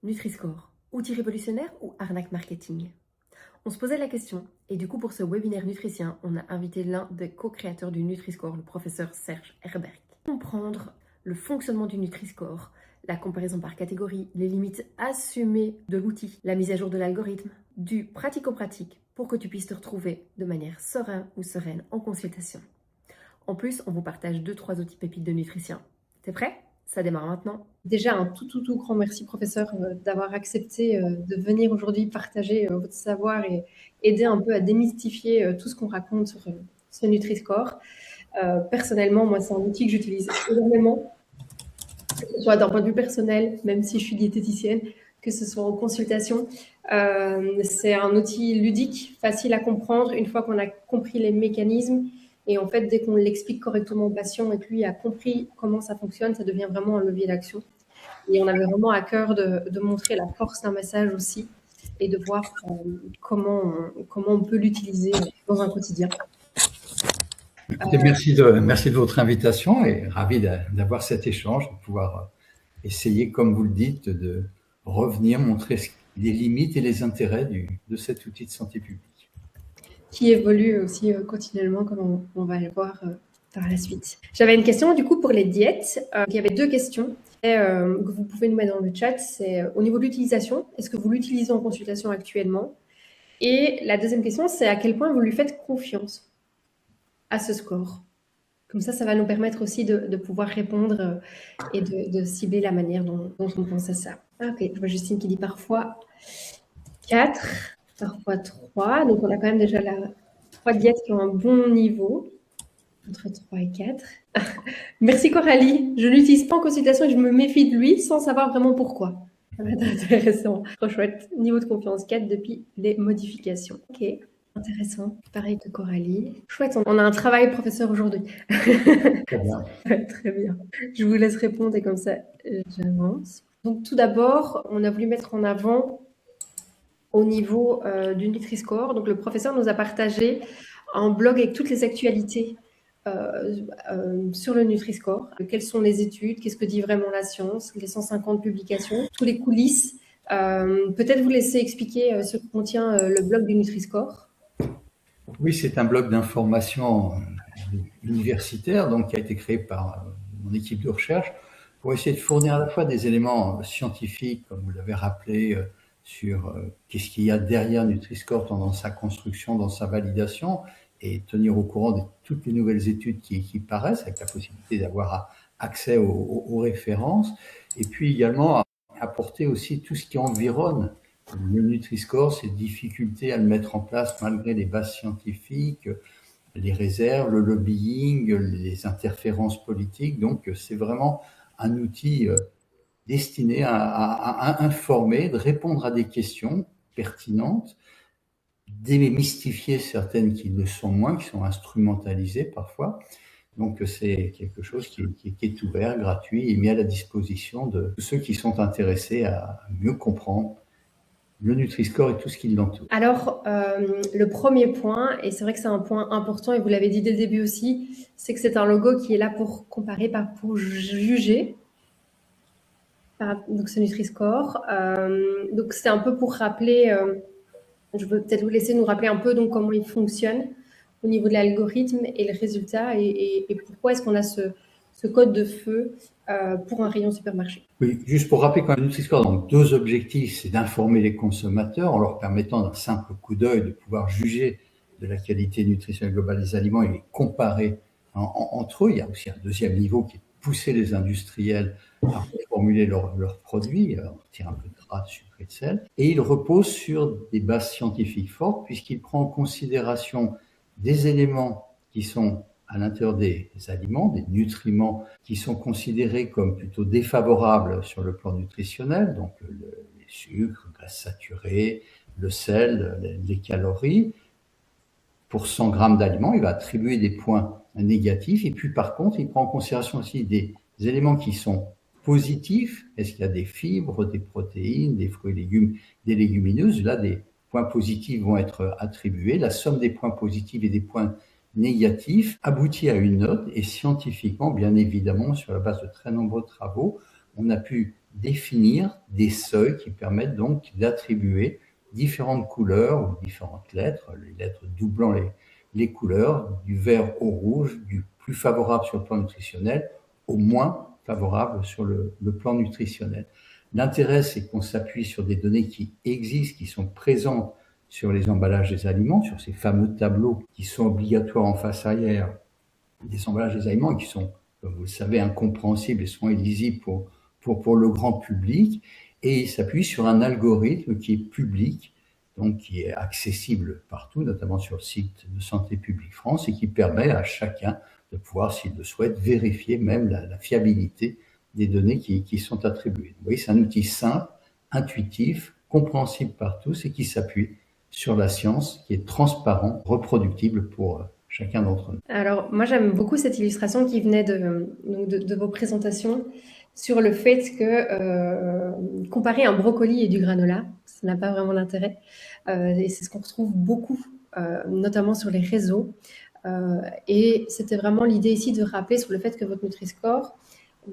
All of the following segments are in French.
Nutri-Score, outil révolutionnaire ou arnaque marketing? On se posait la question, et du coup pour ce webinaire nutricien, on a invité l'un des co-créateurs du Nutri-Score, le professeur Serge Herberg. Comprendre le fonctionnement du Nutri-Score, la comparaison par catégorie, les limites assumées de l'outil, la mise à jour de l'algorithme, du pratico-pratique pour que tu puisses te retrouver de manière sereine ou sereine en consultation. En plus, on vous partage 2-3 outils pépites de nutrition. T'es prêt? Ça démarre maintenant. Déjà, un tout grand merci, professeur, d'avoir accepté de venir aujourd'hui partager votre savoir et aider un peu à démystifier tout ce qu'on raconte sur ce Nutri-Score. Personnellement, moi, c'est un outil que j'utilise énormément, que ce soit d'un point de vue personnel, même si je suis diététicienne, que ce soit en consultation. C'est un outil ludique, facile à comprendre, une fois qu'on a compris les mécanismes. Et en fait, dès qu'on l'explique correctement au patient et que lui a compris comment ça fonctionne, ça devient vraiment un levier d'action. Et on avait vraiment à cœur de montrer la force d'un message aussi et de voir comment on peut l'utiliser dans un quotidien. Merci de votre invitation et ravi d'avoir cet échange, de pouvoir essayer, comme vous le dites, de revenir montrer les limites et les intérêts de cet outil de santé publique. Qui évolue aussi continuellement, comme on va le voir par la suite. J'avais une question du coup pour les diètes. Il y avait 2 questions que vous pouvez nous mettre dans le chat. C'est au niveau de l'utilisation, est-ce que vous l'utilisez en consultation actuellement? Et la deuxième question, c'est à quel point vous lui faites confiance à ce score? Comme ça va nous permettre aussi de pouvoir répondre et de cibler la manière dont on pense à ça. Ok, je vois Justine qui dit parfois 4, parfois 3. Donc, on a quand même déjà 3 diètes qui ont un bon niveau, entre 3 et 4. Merci Coralie. Je ne l'utilise pas en consultation et je me méfie de lui sans savoir vraiment pourquoi. Ça va être intéressant. Trop chouette. Niveau de confiance 4 depuis les modifications. Ok. Intéressant. Pareil que Coralie. Chouette, on a un travail professeur aujourd'hui. Très bien. Très bien. Je vous laisse répondre et comme ça, j'avance. Donc tout d'abord, on a voulu mettre en avant au niveau du Nutri-Score. Donc le professeur nous a partagé un blog avec toutes les actualités sur le Nutri-Score. Quelles sont les études, qu'est-ce que dit vraiment la science, les 150 publications, tous les coulisses. Peut-être vous laisser expliquer ce que contient le blog du Nutri-Score. Oui, c'est un blog d'information universitaire donc, qui a été créé par mon équipe de recherche pour essayer de fournir à la fois des éléments scientifiques, comme vous l'avez rappelé, sur qu'est-ce qu'il y a derrière Nutri-Score dans sa construction, dans sa validation, et tenir au courant de toutes les nouvelles études qui paraissent, avec la possibilité d'avoir accès aux références, et puis également apporter aussi tout ce qui environne le Nutri-Score, ces difficultés à le mettre en place malgré les bases scientifiques, les réserves, le lobbying, les interférences politiques. Donc, c'est vraiment un outil destiné à informer, de répondre à des questions pertinentes, démystifier certaines qui le sont moins, qui sont instrumentalisées parfois. Donc, c'est quelque chose qui est ouvert, gratuit et mis à la disposition de ceux qui sont intéressés à mieux comprendre le Nutri-Score et tout ce qui l'entoure. Alors, le premier point, et c'est vrai que c'est un point important, et vous l'avez dit dès le début aussi, c'est que c'est un logo qui est là pour comparer, pas pour juger. Donc, ce Nutri-Score. Donc, c'est un peu pour rappeler, je veux peut-être vous laisser nous rappeler un peu donc, comment il fonctionne au niveau de l'algorithme et le résultat, et pourquoi est-ce qu'on a ce code de feu pour un rayon supermarché. Oui, juste pour rappeler quand même, Nutri-Score, donc 2 objectifs, c'est d'informer les consommateurs en leur permettant d'un simple coup d'œil de pouvoir juger de la qualité nutritionnelle globale des aliments et les comparer entre eux. Il y a aussi un deuxième niveau qui est de pousser les industriels à reformuler leurs produits, retirer un peu de gras, de sucre et de sel. Et il repose sur des bases scientifiques fortes puisqu'il prend en considération des éléments qui sont à l'intérieur des aliments, des nutriments qui sont considérés comme plutôt défavorables sur le plan nutritionnel, donc les sucres, graisses saturées, le sel, les calories. Pour 100 grammes d'aliments, il va attribuer des points négatifs. Et puis par contre, il prend en considération aussi des éléments qui sont positifs. Est-ce qu'il y a des fibres, des protéines, des fruits et légumes, des légumineuses? Là, des points positifs vont être attribués. La somme des points positifs et des points négatif aboutit à une note et scientifiquement, bien évidemment, sur la base de très nombreux travaux, on a pu définir des seuils qui permettent donc d'attribuer différentes couleurs ou différentes lettres, les lettres doublant les couleurs, du vert au rouge, du plus favorable sur le plan nutritionnel au moins favorable sur le plan nutritionnel. L'intérêt, c'est qu'on s'appuie sur des données qui existent, qui sont présentes sur les emballages des aliments, sur ces fameux tableaux qui sont obligatoires en face arrière des emballages des aliments et qui sont, comme vous le savez, incompréhensibles et souvent illisibles pour le grand public. Et il s'appuie sur un algorithme qui est public, donc qui est accessible partout, notamment sur le site de Santé publique France, et qui permet à chacun de pouvoir, s'il le souhaite, vérifier même la fiabilité des données qui sont attribuées. Vous voyez, c'est un outil simple, intuitif, compréhensible par tous et qui s'appuie sur la science, qui est transparent, reproductible pour chacun d'entre nous. Alors, moi, j'aime beaucoup cette illustration qui venait de vos présentations sur le fait que comparer un brocoli et du granola, ça n'a pas vraiment d'intérêt. Et c'est ce qu'on retrouve beaucoup, notamment sur les réseaux. Et c'était vraiment l'idée ici de rappeler sur le fait que votre Nutri-Score,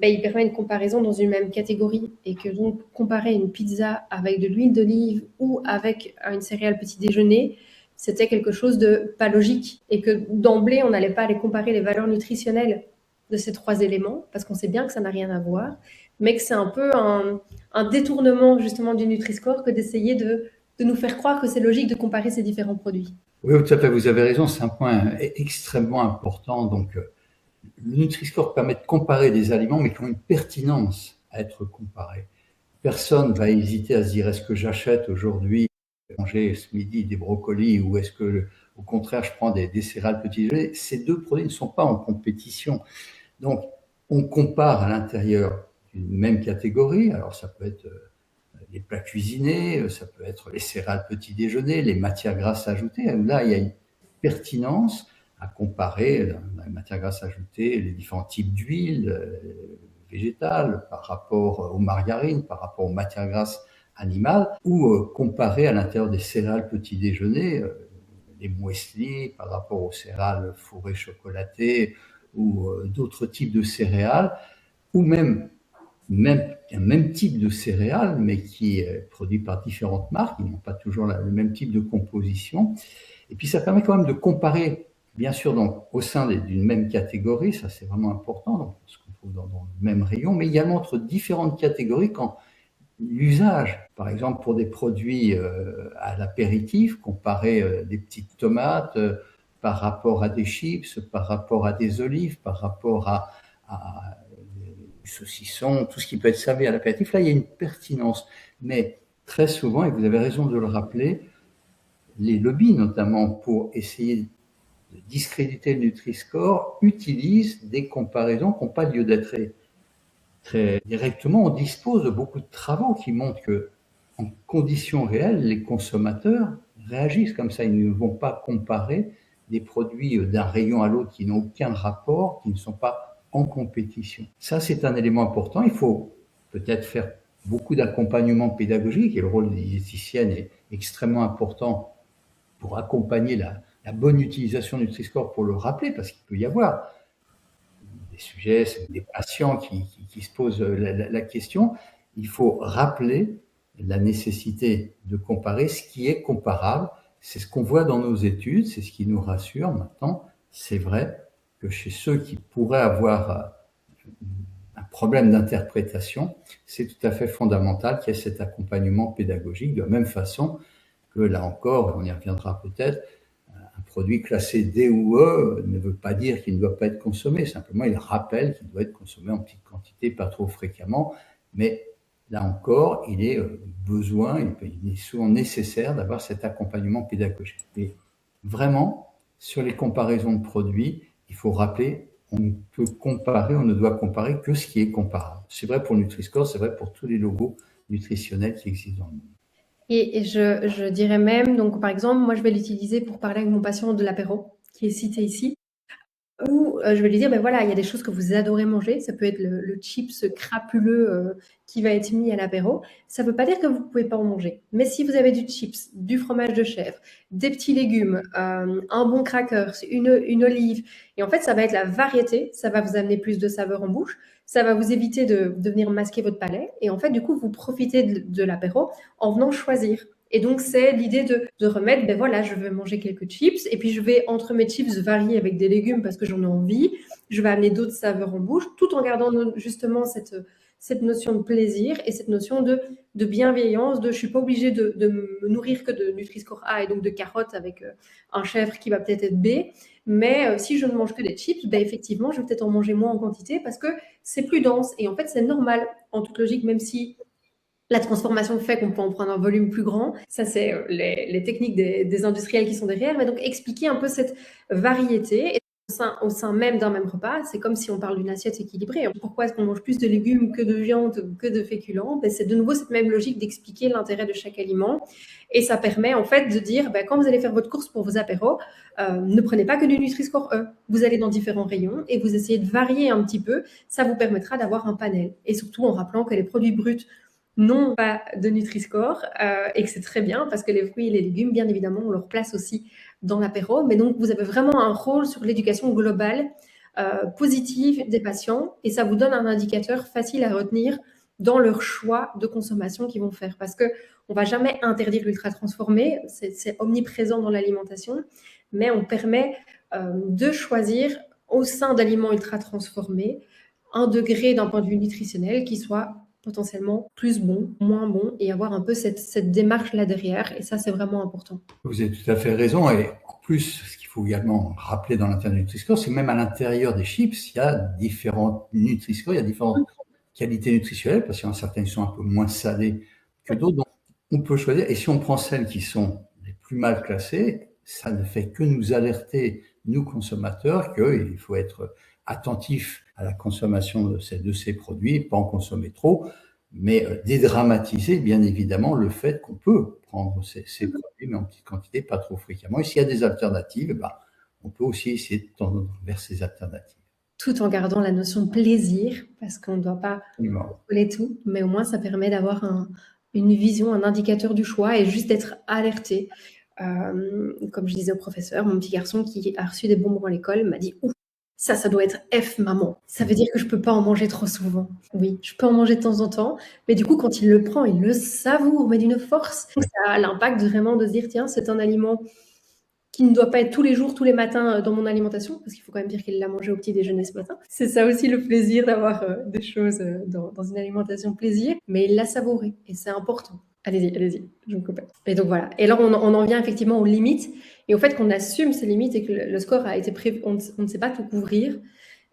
il permet une comparaison dans une même catégorie et que donc comparer une pizza avec de l'huile d'olive ou avec une céréale petit déjeuner, c'était quelque chose de pas logique et que d'emblée, on n'allait pas aller comparer les valeurs nutritionnelles de ces trois éléments parce qu'on sait bien que ça n'a rien à voir, mais que c'est un peu un détournement justement du Nutri-Score que d'essayer de nous faire croire que c'est logique de comparer ces différents produits. Oui, tout à fait, vous avez raison, c'est un point extrêmement important. Donc, le Nutri-Score permet de comparer des aliments, mais qui ont une pertinence à être comparés. Personne va hésiter à se dire, est-ce que j'achète aujourd'hui, manger ce midi des brocolis, ou est-ce que, au contraire, je prends des céréales petit déjeuner? Ces deux produits ne sont pas en compétition. Donc, on compare à l'intérieur d'une même catégorie. Alors, ça peut être les plats cuisinés, ça peut être les céréales petit déjeuner, les matières grasses ajoutées. Là, il y a une pertinence à comparer dans les matières grasses ajoutées les différents types d'huile végétale par rapport aux margarines, par rapport aux matières grasses animales, ou comparer à l'intérieur des céréales petit déjeuner les muesli par rapport aux céréales fourrées chocolatées ou d'autres types de céréales, ou même un même type de céréales, mais qui est produit par différentes marques, ils n'ont pas toujours le même type de composition. Et puis ça permet quand même de comparer, bien sûr, donc, au sein d'une même catégorie, ça c'est vraiment important, donc, ce qu'on trouve dans le même rayon, mais également entre différentes catégories quand l'usage, par exemple pour des produits à l'apéritif, comparer des petites tomates par rapport à des chips, par rapport à des olives, par rapport à saucisson, tout ce qui peut être servi à l'apéritif, là il y a une pertinence. Mais très souvent, et vous avez raison de le rappeler, les lobbies notamment pour essayer de discréditer le Nutri-Score utilisent des comparaisons qui n'ont pas lieu d'être. Très directement, on dispose de beaucoup de travaux qui montrent que, en conditions réelles, les consommateurs réagissent comme ça. Ils ne vont pas comparer des produits d'un rayon à l'autre qui n'ont aucun rapport, qui ne sont pas en compétition. Ça, c'est un élément important. Il faut peut-être faire beaucoup d'accompagnement pédagogique et le rôle des diététiciennes est extrêmement important pour accompagner la bonne utilisation du Nutri-Score, pour le rappeler, parce qu'il peut y avoir des sujets, des patients qui se posent la question. Il faut rappeler la nécessité de comparer ce qui est comparable. C'est ce qu'on voit dans nos études, c'est ce qui nous rassure. Maintenant, c'est vrai que chez ceux qui pourraient avoir un problème d'interprétation, c'est tout à fait fondamental qu'il y ait cet accompagnement pédagogique, de la même façon que, là encore, on y reviendra peut-être, un produit classé D ou E ne veut pas dire qu'il ne doit pas être consommé, simplement il rappelle qu'il doit être consommé en petite quantité, pas trop fréquemment, mais là encore, il est il est souvent nécessaire d'avoir cet accompagnement pédagogique. Et vraiment, sur les comparaisons de produits, il faut rappeler, on ne doit comparer que ce qui est comparable. C'est vrai pour le Nutri-Score, c'est vrai pour tous les logos nutritionnels qui existent dans le monde. Et je dirais même, donc par exemple, moi je vais l'utiliser pour parler avec mon patient de l'apéro, qui est cité ici, où je vais lui dire, voilà, il y a des choses que vous adorez manger, ça peut être le chips crapuleux qui va être mis à l'apéro, ça ne veut pas dire que vous ne pouvez pas en manger. Mais si vous avez du chips, du fromage de chèvre, des petits légumes, un bon cracker, une olive, et en fait ça va être la variété, ça va vous amener plus de saveur en bouche, Ça va vous éviter de venir masquer votre palais. Et en fait, du coup, vous profitez de l'apéro en venant choisir. Et donc, c'est l'idée de remettre, ben voilà, je vais manger quelques chips, et puis je vais, entre mes chips, varier avec des légumes parce que j'en ai envie. Je vais amener d'autres saveurs en bouche, tout en gardant justement cette notion de plaisir et cette notion de bienveillance, je suis pas obligée de me nourrir que de Nutri-Score A et donc de carottes avec un chèvre qui va peut-être être B. Mais si je ne mange que des chips, ben effectivement, je vais peut-être en manger moins en quantité parce que c'est plus dense. Et en fait, c'est normal, en toute logique, même si la transformation fait qu'on peut en prendre un volume plus grand. Ça, c'est les techniques des industriels qui sont derrière. Mais donc, expliquer un peu cette variété au sein même d'un même repas. C'est comme si on parle d'une assiette équilibrée. Pourquoi est-ce qu'on mange plus de légumes que de viande ou que de féculents? Ben, c'est de nouveau cette même logique d'expliquer l'intérêt de chaque aliment. Et ça permet en fait de dire, ben, quand vous allez faire votre course pour vos apéros, ne prenez pas que du Nutri-Score E. Vous allez dans différents rayons et vous essayez de varier un petit peu. Ça vous permettra d'avoir un panel. Et surtout en rappelant que les produits bruts n'ont pas de Nutri-Score et que c'est très bien parce que les fruits et les légumes, bien évidemment, ont leur place aussi dans l'apéro. Mais donc, vous avez vraiment un rôle sur l'éducation globale positive des patients et ça vous donne un indicateur facile à retenir dans leur choix de consommation qu'ils vont faire. Parce qu'on ne va jamais interdire l'ultra transformé, c'est omniprésent dans l'alimentation, mais on permet de choisir au sein d'aliments ultra transformés un degré d'un point de vue nutritionnel qui soit potentiellement plus bon, moins bon, et avoir un peu cette démarche-là derrière. Et ça, c'est vraiment important. Vous avez tout à fait raison. Et en plus, ce qu'il faut également rappeler dans l'intérieur du Nutri-Score, c'est que même à l'intérieur des chips, il y a différents Nutri-Score, il y a différentes qualités nutritionnelles, parce qu'il y en a certaines qui sont un peu moins salées que d'autres. Donc, on peut choisir. Et si on prend celles qui sont les plus mal classées, ça ne fait que nous alerter, nous consommateurs, qu'il faut être attentif à la consommation de ces produits, pas en consommer trop, mais dédramatiser bien évidemment le fait qu'on peut prendre ces produits, mais en petite quantité, pas trop fréquemment. Et s'il y a des alternatives, ben, on peut aussi essayer de tendre vers ces alternatives. Tout en gardant la notion de plaisir, parce qu'on ne doit pas contrôler tout, mais au moins ça permet d'avoir une vision, un indicateur du choix et juste d'être alerté. Comme je disais au professeur, mon petit garçon qui a reçu des bonbons à l'école m'a dit « Ouf, ça doit être F, maman. Ça veut dire que je peux pas en manger trop souvent. » Oui, je peux en manger de temps en temps, mais du coup, quand il le prend, il le savoure, mais d'une force. Ça a l'impact vraiment de se dire, tiens, c'est un aliment qui ne doit pas être tous les jours, tous les matins dans mon alimentation, parce qu'il faut quand même dire qu'il l'a mangé au petit déjeuner ce matin. C'est ça aussi le plaisir d'avoir des choses dans une alimentation plaisir, mais il l'a savouré, et c'est important. Allez-y, je me coupe. Et donc voilà. Et là, on en vient effectivement aux limites, et au fait qu'on assume ces limites et que le score a été prévu, on ne sait pas tout couvrir.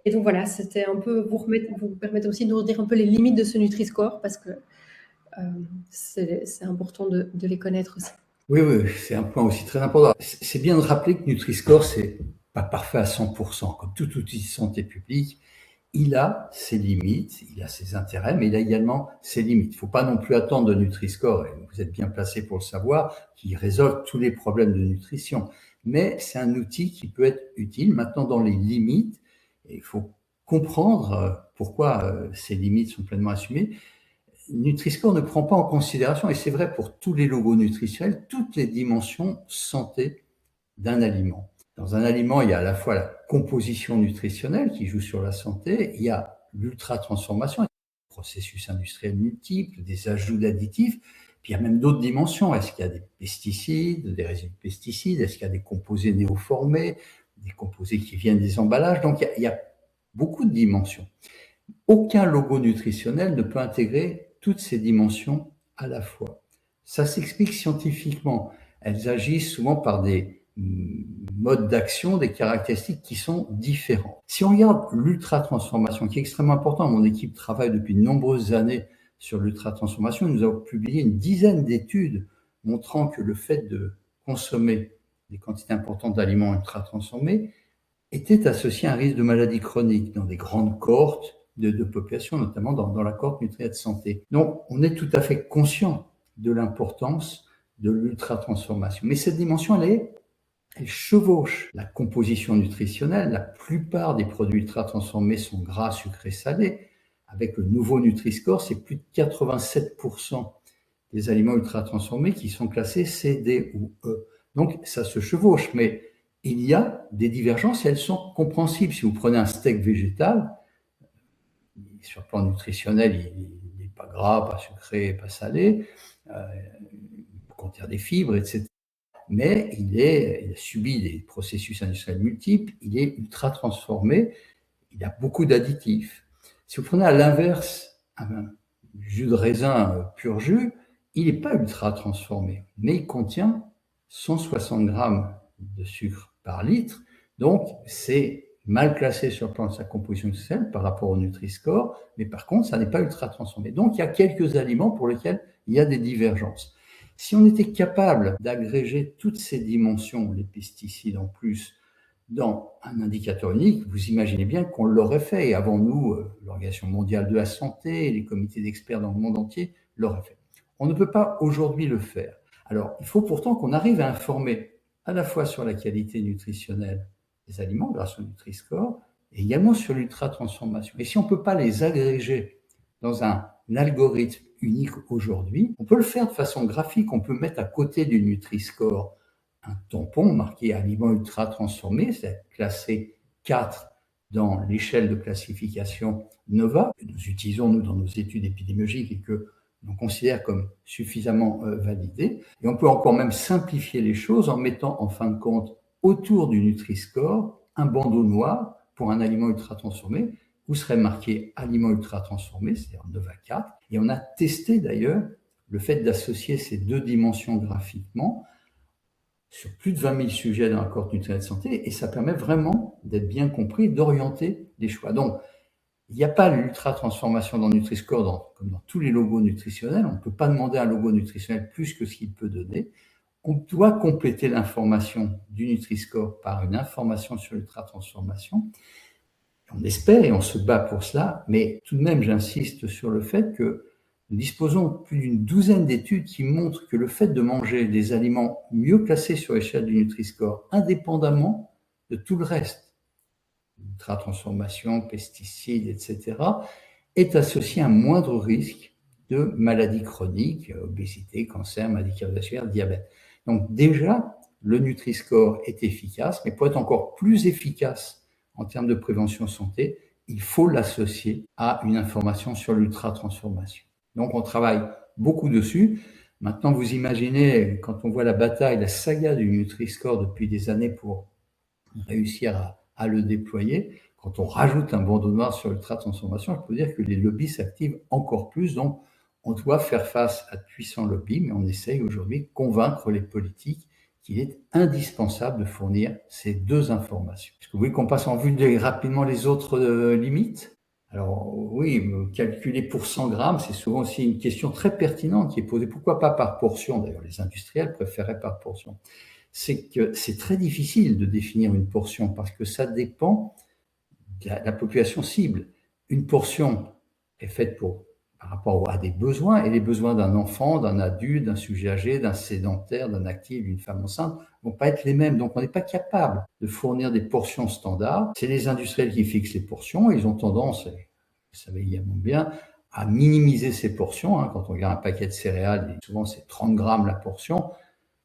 Et donc voilà, c'était un peu vous permettre aussi de nous dire un peu les limites de ce Nutri-Score, parce que c'est important de les connaître aussi. Oui, c'est un point aussi très important. C'est bien de rappeler que Nutri-Score, c'est pas parfait à 100%. Comme tout outil de santé publique, il a ses limites, il a ses intérêts, mais il a également ses limites. Il ne faut pas non plus attendre de Nutri-Score, et vous êtes bien placé pour le savoir, qu'il résolve tous les problèmes de nutrition. Mais c'est un outil qui peut être utile. Maintenant, dans les limites, et il faut comprendre pourquoi ces limites sont pleinement assumées. Nutri-Score ne prend pas en considération, et c'est vrai pour tous les logos nutritionnels, toutes les dimensions santé d'un aliment. Dans un aliment, il y a à la fois la composition nutritionnelle qui joue sur la santé, il y a l'ultra-transformation, des processus industriels multiples, des ajouts d'additifs, puis il y a même d'autres dimensions. Est-ce qu'il y a des pesticides, des résidus de pesticides? Est-ce qu'il y a des composés néoformés, des composés qui viennent des emballages? Donc il y a beaucoup de dimensions. Aucun logo nutritionnel ne peut intégrer toutes ces dimensions à la fois. Ça s'explique scientifiquement. Elles agissent souvent par des modes d'action, des caractéristiques qui sont différents. Si on regarde l'ultra-transformation, qui est extrêmement important, mon équipe travaille depuis de nombreuses années sur l'ultra-transformation. Nous avons publié une dizaine d'études montrant que le fait de consommer des quantités importantes d'aliments ultra-transformés était associé à un risque de maladie chronique dans des grandes cohortes de population, notamment dans la cohorte nutrielle santé. Donc, on est tout à fait conscient de l'importance de l'ultra-transformation. Mais cette dimension, elle chevauche la composition nutritionnelle. La plupart des produits ultra-transformés sont gras, sucrés, salés. Avec le nouveau Nutri-Score, c'est plus de 87% des aliments ultra-transformés qui sont classés C, D ou E. Donc, ça se chevauche, mais il y a des divergences et elles sont compréhensibles. Si vous prenez un steak végétal, sur le plan nutritionnel, il n'est pas gras, pas sucré, pas salé, il contient des fibres, etc. Mais il a subi des processus industriels multiples, il est ultra transformé, il a beaucoup d'additifs. Si vous prenez à l'inverse un jus de raisin pur jus, il n'est pas ultra transformé, mais il contient 160 grammes de sucre par litre, donc c'est mal classé sur le plan de sa composition nutritionnelle par rapport au Nutri-Score, mais par contre, ça n'est pas ultra transformé. Donc, il y a quelques aliments pour lesquels il y a des divergences. Si on était capable d'agréger toutes ces dimensions, les pesticides en plus, dans un indicateur unique, vous imaginez bien qu'on l'aurait fait. Et avant nous, l'Organisation mondiale de la santé, les comités d'experts dans le monde entier l'auraient fait. On ne peut pas aujourd'hui le faire. Alors, il faut pourtant qu'on arrive à informer à la fois sur la qualité nutritionnelle des aliments grâce au Nutri-Score et également sur l'ultra-transformation. Et si on ne peut pas les agréger dans un algorithme unique aujourd'hui, on peut le faire de façon graphique. On peut mettre à côté du Nutri-Score un tampon marqué aliments ultra transformés, c'est classé 4 dans l'échelle de classification NOVA, que nous utilisons nous dans nos études épidémiologiques et que l'on considère comme suffisamment validé. Et on peut encore même simplifier les choses en mettant en fin de compte autour du Nutri-Score un bandeau noir pour un aliment ultra transformé où serait marqué aliment ultra transformé, c'est-à-dire NOVA 4. Et on a testé d'ailleurs le fait d'associer ces deux dimensions graphiquement sur plus de 20 000 sujets dans la cohorte nutritionnelle de santé, et ça permet vraiment d'être bien compris, d'orienter les choix. Donc, il n'y a pas l'ultra-transformation dans Nutri-Score comme dans tous les logos nutritionnels. On ne peut pas demander un logo nutritionnel plus que ce qu'il peut donner. On doit compléter l'information du Nutri-Score par une information sur l'ultra-transformation. On espère et on se bat pour cela, mais tout de même, j'insiste sur le fait que nous disposons de plus d'une douzaine d'études qui montrent que le fait de manger des aliments mieux classés sur l'échelle du Nutri-Score, indépendamment de tout le reste, ultra-transformation, pesticides, etc., est associé à un moindre risque de maladies chroniques, obésité, cancer, maladie cardiovasculaire, diabète. Donc déjà, le Nutri-Score est efficace, mais pour être encore plus efficace en termes de prévention santé, il faut l'associer à une information sur l'ultra-transformation. Donc, on travaille beaucoup dessus. Maintenant, vous imaginez, quand on voit la bataille, la saga du Nutri-Score depuis des années pour réussir à le déployer, quand on rajoute un bandeau noir sur l'ultra-transformation, je peux dire que les lobbies s'activent encore plus. Donc, on doit faire face à de puissants lobbies, mais on essaye aujourd'hui de convaincre les politiques qu'il est indispensable de fournir ces deux informations. Est-ce que vous voulez qu'on passe en vue rapidement les autres limites ? Alors oui, calculer pour 100 grammes, c'est souvent aussi une question très pertinente qui est posée. Pourquoi pas par portion? D'ailleurs, les industriels préféraient par portion. C'est que c'est très difficile de définir une portion parce que ça dépend de la population cible. Une portion est faite par rapport à des besoins, et les besoins d'un enfant, d'un adulte, d'un sujet âgé, d'un sédentaire, d'un actif, d'une femme enceinte vont pas être les mêmes. Donc, on n'est pas capable de fournir des portions standards. C'est les industriels qui fixent les portions, et ils ont tendance, vous savez également bien, à minimiser ces portions. Quand on regarde un paquet de céréales, souvent c'est 30 grammes la portion.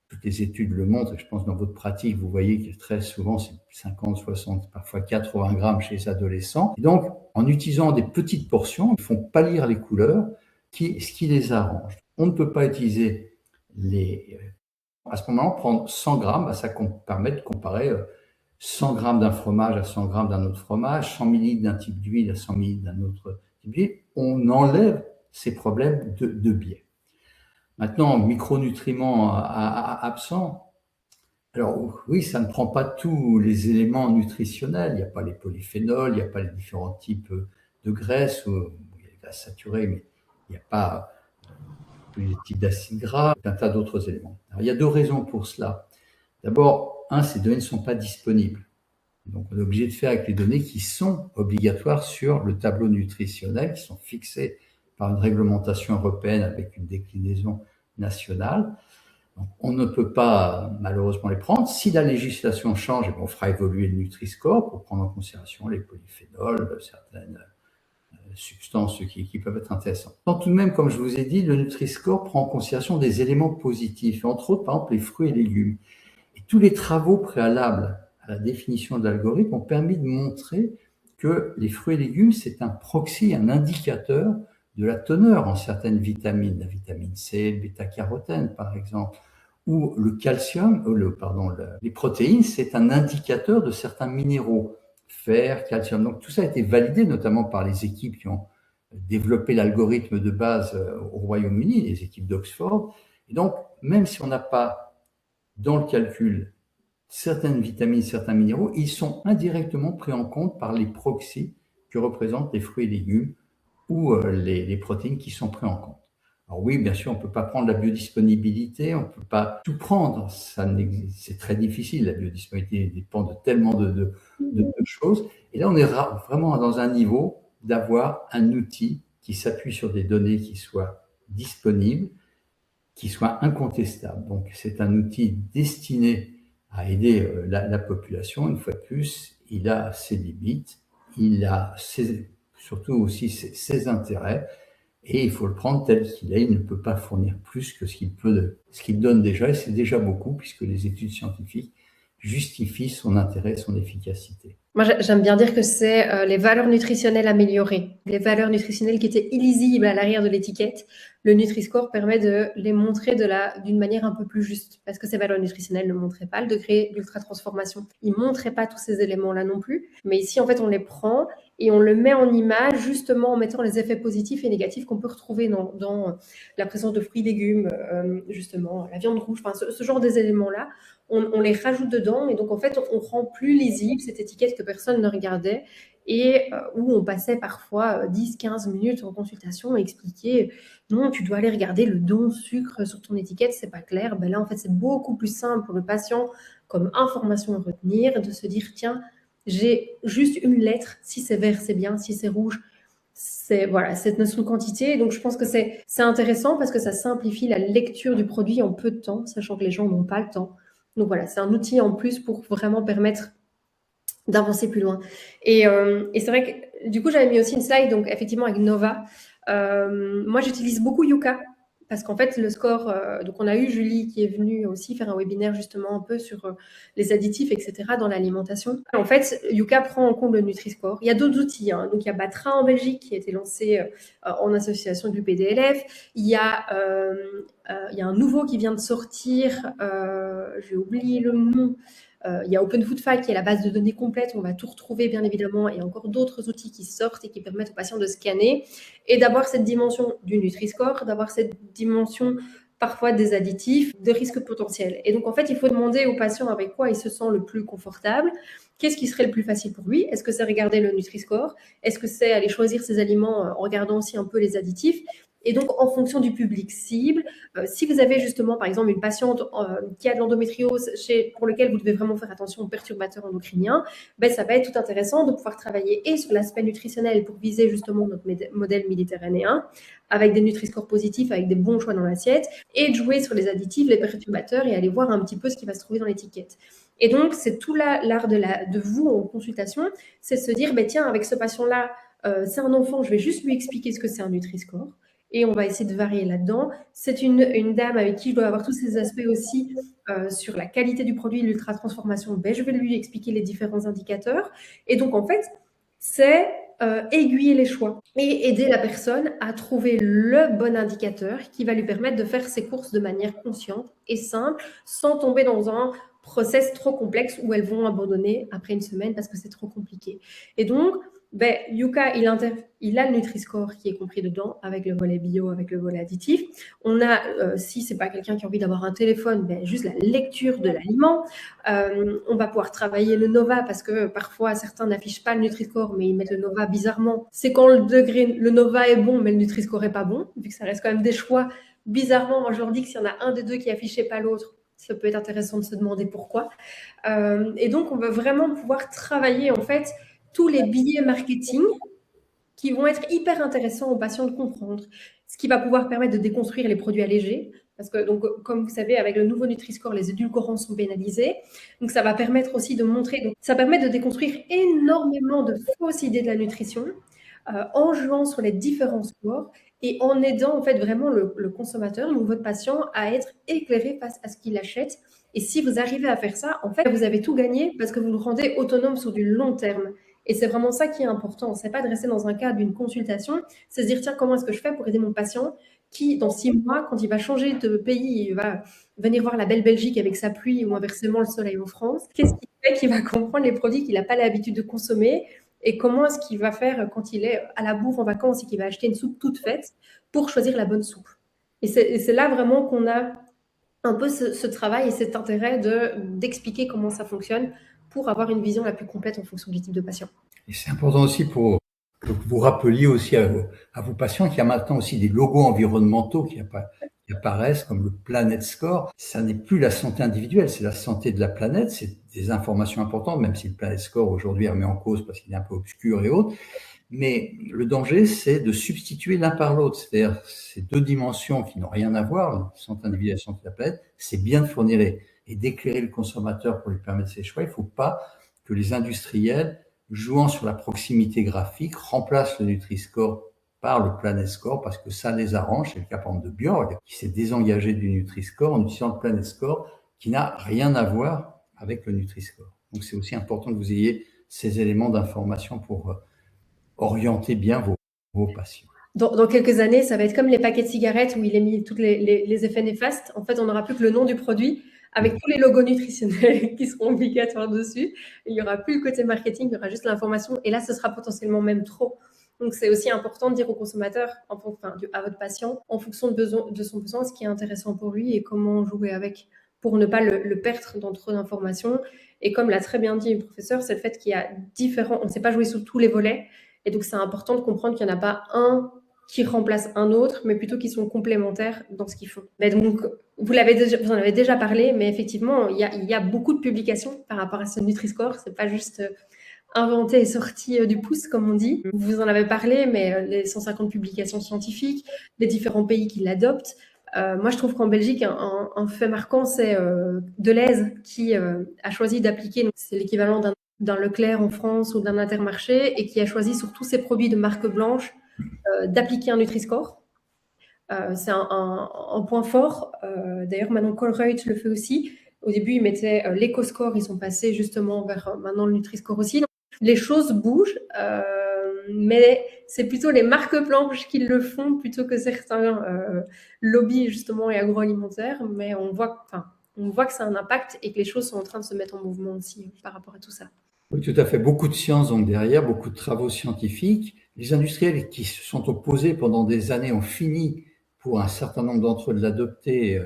Toutes les études le montrent, et je pense que dans votre pratique, vous voyez que très souvent, c'est 50, 60, parfois 80 grammes chez les adolescents. Et donc, en utilisant des petites portions, ils font pâlir les couleurs, ce qui les arrange. On ne peut pas utiliser à ce moment-là, prendre 100 grammes, ça permet de comparer 100 grammes d'un fromage à 100 grammes d'un autre fromage, 100 millilitres d'un type d'huile à 100 millilitres d'un autre type d'huile. On enlève ces problèmes de biais. Maintenant, micronutriments absents. Alors oui, ça ne prend pas tous les éléments nutritionnels. Il n'y a pas les polyphénols, il n'y a pas les différents types de graisses, il y a les graisses saturées, mais il n'y a pas tous les types d'acides gras, un tas d'autres éléments. Alors, il y a deux raisons pour cela. D'abord, ces données ne sont pas disponibles. Donc, on est obligé de faire avec les données qui sont obligatoires sur le tableau nutritionnel, qui sont fixées par une réglementation européenne avec une déclinaison nationale. Donc, on ne peut pas malheureusement les prendre. Si la législation change, on fera évoluer le Nutri-Score pour prendre en considération les polyphénols, certaines substances qui peuvent être intéressantes. Donc, tout de même, comme je vous ai dit, le Nutri-Score prend en considération des éléments positifs, entre autres, par exemple, les fruits et légumes. Et tous les travaux préalables à la définition de l'algorithme ont permis de montrer que les fruits et légumes, c'est un proxy, un indicateur de la teneur en certaines vitamines, la vitamine C, le bêta-carotène par exemple, ou le calcium, les protéines, c'est un indicateur de certains minéraux, fer, calcium. Donc tout ça a été validé notamment par les équipes qui ont développé l'algorithme de base au Royaume-Uni, les équipes d'Oxford. Et donc, même si on n'a pas dans le calcul certaines vitamines, certains minéraux, ils sont indirectement pris en compte par les proxys que représentent les fruits et légumes ou les protéines qui sont pris en compte. Alors oui, bien sûr, on ne peut pas prendre la biodisponibilité, on ne peut pas tout prendre, c'est très difficile, la biodisponibilité dépend de tellement de choses. Et là, on est vraiment dans un niveau d'avoir un outil qui s'appuie sur des données qui soient disponibles, qui soient incontestables. Donc, c'est un outil destiné à aider la population. Une fois de plus, il a ses limites, il a surtout aussi ses intérêts, et il faut le prendre tel qu'il est. Il ne peut pas fournir plus que ce qu'il donne déjà, et c'est déjà beaucoup, puisque les études scientifiques justifient son intérêt et son efficacité. Moi, j'aime bien dire que c'est les valeurs nutritionnelles améliorées, les valeurs nutritionnelles qui étaient illisibles à l'arrière de l'étiquette. Le Nutri-Score permet de les montrer d'une manière un peu plus juste, parce que ces valeurs nutritionnelles ne montraient pas le degré d'ultra-transformation. Ils ne montraient pas tous ces éléments-là non plus. Mais ici, en fait, on les prend et on le met en image, justement en mettant les effets positifs et négatifs qu'on peut retrouver dans la présence de fruits et légumes, justement, la viande rouge, enfin, ce genre d'éléments-là. On les rajoute dedans et donc en fait on rend plus lisible cette étiquette que personne ne regardait et où on passait parfois 10-15 minutes en consultation à expliquer non, tu dois aller regarder le don sucre sur ton étiquette, c'est pas clair. Ben là en fait c'est beaucoup plus simple pour le patient comme information à retenir de se dire tiens, j'ai juste une lettre, si c'est vert c'est bien, si c'est rouge c'est voilà, cette notion de quantité. Donc je pense que c'est intéressant parce que ça simplifie la lecture du produit en peu de temps, sachant que les gens n'ont pas le temps. Donc voilà, c'est un outil en plus pour vraiment permettre d'avancer plus loin. Et c'est vrai que du coup, j'avais mis aussi une slide, donc effectivement avec Nova. Moi, j'utilise beaucoup Yuka parce qu'en fait, le score, donc on a eu Julie qui est venue aussi faire un webinaire justement un peu sur les additifs, etc. dans l'alimentation. En fait, Yuka prend en compte le Nutri-Score. Il y a d'autres outils, hein. Donc il y a Batra en Belgique qui a été lancé en association du PDLF. Il y a un nouveau qui vient de sortir, j'ai oublié le nom. Il y a Open Food Fact qui est la base de données complète, on va tout retrouver bien évidemment, et encore d'autres outils qui sortent et qui permettent aux patients de scanner et d'avoir cette dimension du Nutri-Score, d'avoir cette dimension parfois des additifs, de risques potentiels. Et donc en fait, il faut demander au patient avec quoi il se sent le plus confortable, qu'est-ce qui serait le plus facile pour lui. Est-ce que c'est regarder le Nutri-Score? Est-ce que c'est aller choisir ses aliments en regardant aussi un peu les additifs? Et donc, en fonction du public cible, si vous avez justement, par exemple, une patiente qui a de l'endométriose pour lequel vous devez vraiment faire attention aux perturbateurs endocriniens, ben, ça va être tout intéressant de pouvoir travailler et sur l'aspect nutritionnel pour viser justement notre modèle méditerranéen, avec des Nutri-Score positifs, avec des bons choix dans l'assiette, et de jouer sur les additifs, les perturbateurs, et aller voir un petit peu ce qui va se trouver dans l'étiquette. Et donc, c'est tout l'art de vous en consultation, c'est de se dire, ben, tiens, avec ce patient-là, c'est un enfant, je vais juste lui expliquer ce que c'est un Nutri-Score. Et on va essayer de varier là-dedans. C'est une dame avec qui je dois avoir tous ces aspects aussi sur la qualité du produit, l'ultra-transformation. Ben, je vais lui expliquer les différents indicateurs. Et donc, en fait, c'est aiguiller les choix et aider la personne à trouver le bon indicateur qui va lui permettre de faire ses courses de manière consciente et simple, sans tomber dans un process trop complexe où elles vont abandonner après une semaine parce que c'est trop compliqué. Et donc, ben, Yuka, il a le Nutri-Score qui est compris dedans, avec le volet bio, avec le volet additif. On a, si c'est pas quelqu'un qui a envie d'avoir un téléphone, ben, juste la lecture de l'aliment. On va pouvoir travailler le Nova, parce que parfois, certains n'affichent pas le Nutri-Score, mais ils mettent le Nova bizarrement. C'est quand le Nova est bon, mais le Nutri-Score est pas bon, vu que ça reste quand même des choix. Bizarrement, moi, je leur dis que s'il y en a un des deux qui affichait pas l'autre, ça peut être intéressant de se demander pourquoi. Et donc, on va vraiment pouvoir travailler, en fait, tous les billets marketing qui vont être hyper intéressants aux patients de comprendre, ce qui va pouvoir permettre de déconstruire les produits allégés, parce que, donc, comme vous savez, avec le nouveau Nutri-Score, les édulcorants sont pénalisés, donc ça va permettre aussi de montrer, donc ça permet de déconstruire énormément de fausses idées de la nutrition, en jouant sur les différents scores et en aidant en fait vraiment le consommateur, donc votre patient, à être éclairé face à ce qu'il achète. Et si vous arrivez à faire ça, en fait, vous avez tout gagné parce que vous le rendez autonome sur du long terme. Et c'est vraiment ça qui est important. C'est pas de rester dans un cadre d'une consultation, c'est se dire, tiens, comment est-ce que je fais pour aider mon patient qui, dans 6 mois, quand il va changer de pays, il va venir voir la belle Belgique avec sa pluie ou inversement le soleil en France, qu'est-ce qui fait qu'il va comprendre les produits qu'il n'a pas l'habitude de consommer et comment est-ce qu'il va faire quand il est à la bourre en vacances et qu'il va acheter une soupe toute faite pour choisir la bonne soupe. Et c'est là vraiment qu'on a un peu ce travail et cet intérêt d'expliquer comment ça fonctionne pour avoir une vision la plus complète en fonction du type de patient. Et c'est important aussi pour que vous rappeliez aussi à vos patients qu'il y a maintenant aussi des logos environnementaux qui apparaissent comme le Planet Score. Ça n'est plus la santé individuelle, c'est la santé de la planète. C'est des informations importantes, même si le Planet Score aujourd'hui est remis en cause parce qu'il est un peu obscur et autres. Mais le danger, c'est de substituer l'un par l'autre. C'est-à-dire ces deux dimensions qui n'ont rien à voir, la santé individuelle et la santé de la planète, c'est bien de fournir et d'éclairer le consommateur pour lui permettre ses choix. Il ne faut pas que les industriels, jouant sur la proximité graphique, remplacent le Nutri-Score par le Planet Score parce que ça les arrange. C'est le cas par exemple de Björg qui s'est désengagé du Nutri-Score en utilisant le Planet Score qui n'a rien à voir avec le Nutri-Score. Donc c'est aussi important que vous ayez ces éléments d'information pour orienter bien vos patients. Dans quelques années, ça va être comme les paquets de cigarettes où il est mis tous les effets néfastes. En fait, on n'aura plus que le nom du produit avec tous les logos nutritionnels qui seront obligatoires dessus. Il n'y aura plus le côté marketing, il y aura juste l'information. Et là, ce sera potentiellement même trop. Donc, c'est aussi important de dire au consommateur, enfin, à votre patient, en fonction de son besoin, ce qui est intéressant pour lui et comment jouer avec pour ne pas le perdre dans trop d'informations. Et comme l'a très bien dit le professeur, c'est le fait qu'il y a différents, on ne sait pas jouer sur tous les volets. Et donc, c'est important de comprendre qu'il n'y en a pas un qui remplace un autre, mais plutôt qu'ils sont complémentaires dans ce qu'ils font. Mais donc, vous en avez déjà parlé, mais effectivement, il y a beaucoup de publications par rapport à ce Nutri-Score. C'est pas juste inventé et sorti du pouce, comme on dit. Vous en avez parlé, mais les 150 publications scientifiques, les différents pays qui l'adoptent. Moi, je trouve qu'en Belgique, un fait marquant, c'est Deleuze qui a choisi d'appliquer, c'est l'équivalent d'un Leclerc en France ou d'un Intermarché, et qui a choisi sur tous ses produits de marque blanche d'appliquer un Nutri-Score. C'est un point fort. D'ailleurs, maintenant, Colruyt le fait aussi. Au début, ils mettaient l'éco-score, ils sont passés justement vers maintenant le Nutri-Score aussi. Donc, les choses bougent, mais c'est plutôt les marques blanches qui le font plutôt que certains lobbies justement et agroalimentaires. Mais on voit que ça a un impact et que les choses sont en train de se mettre en mouvement aussi par rapport à tout ça. Oui, tout à fait. Beaucoup de sciences donc derrière, beaucoup de travaux scientifiques. Les industriels qui se sont opposés pendant des années ont fini pour un certain nombre d'entre eux de l'adopter.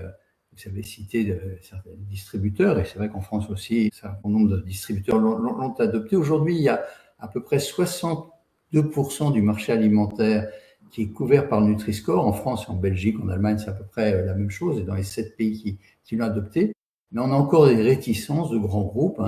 Vous avez cité certains distributeurs, et c'est vrai qu'en France aussi, un certain nombre de distributeurs l'ont adopté. Aujourd'hui, il y a à peu près 62% du marché alimentaire qui est couvert par le Nutri-Score. En France, en Belgique, en Allemagne, c'est à peu près la même chose, et dans les 7 pays qui l'ont adopté. Mais on a encore des réticences de grands groupes,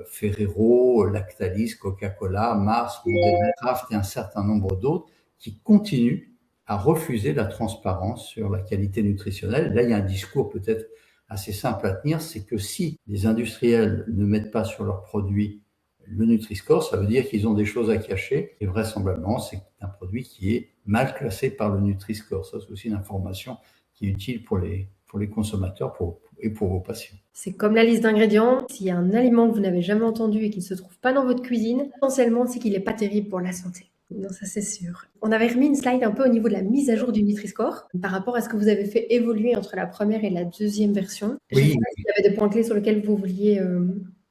Ferrero, Lactalis, Coca-Cola, Mars, Mondelez, Kraft et un certain nombre d'autres qui continuent à refuser la transparence sur la qualité nutritionnelle. Là, il y a un discours peut-être assez simple à tenir, c'est que si les industriels ne mettent pas sur leurs produits le Nutri-Score, ça veut dire qu'ils ont des choses à cacher. Et vraisemblablement, c'est un produit qui est mal classé par le Nutri-Score. Ça, c'est aussi une information qui est utile pour les consommateurs et pour vos patients. C'est comme la liste d'ingrédients. S'il y a un aliment que vous n'avez jamais entendu et qu'il ne se trouve pas dans votre cuisine, potentiellement, c'est qu'il n'est pas terrible pour la santé. Non, ça c'est sûr. On avait remis une slide un peu au niveau de la mise à jour du Nutri-Score par rapport à ce que vous avez fait évoluer entre la première et la deuxième version. Oui. Je sais pas s'il y avait des points clés sur lesquels vous vouliez...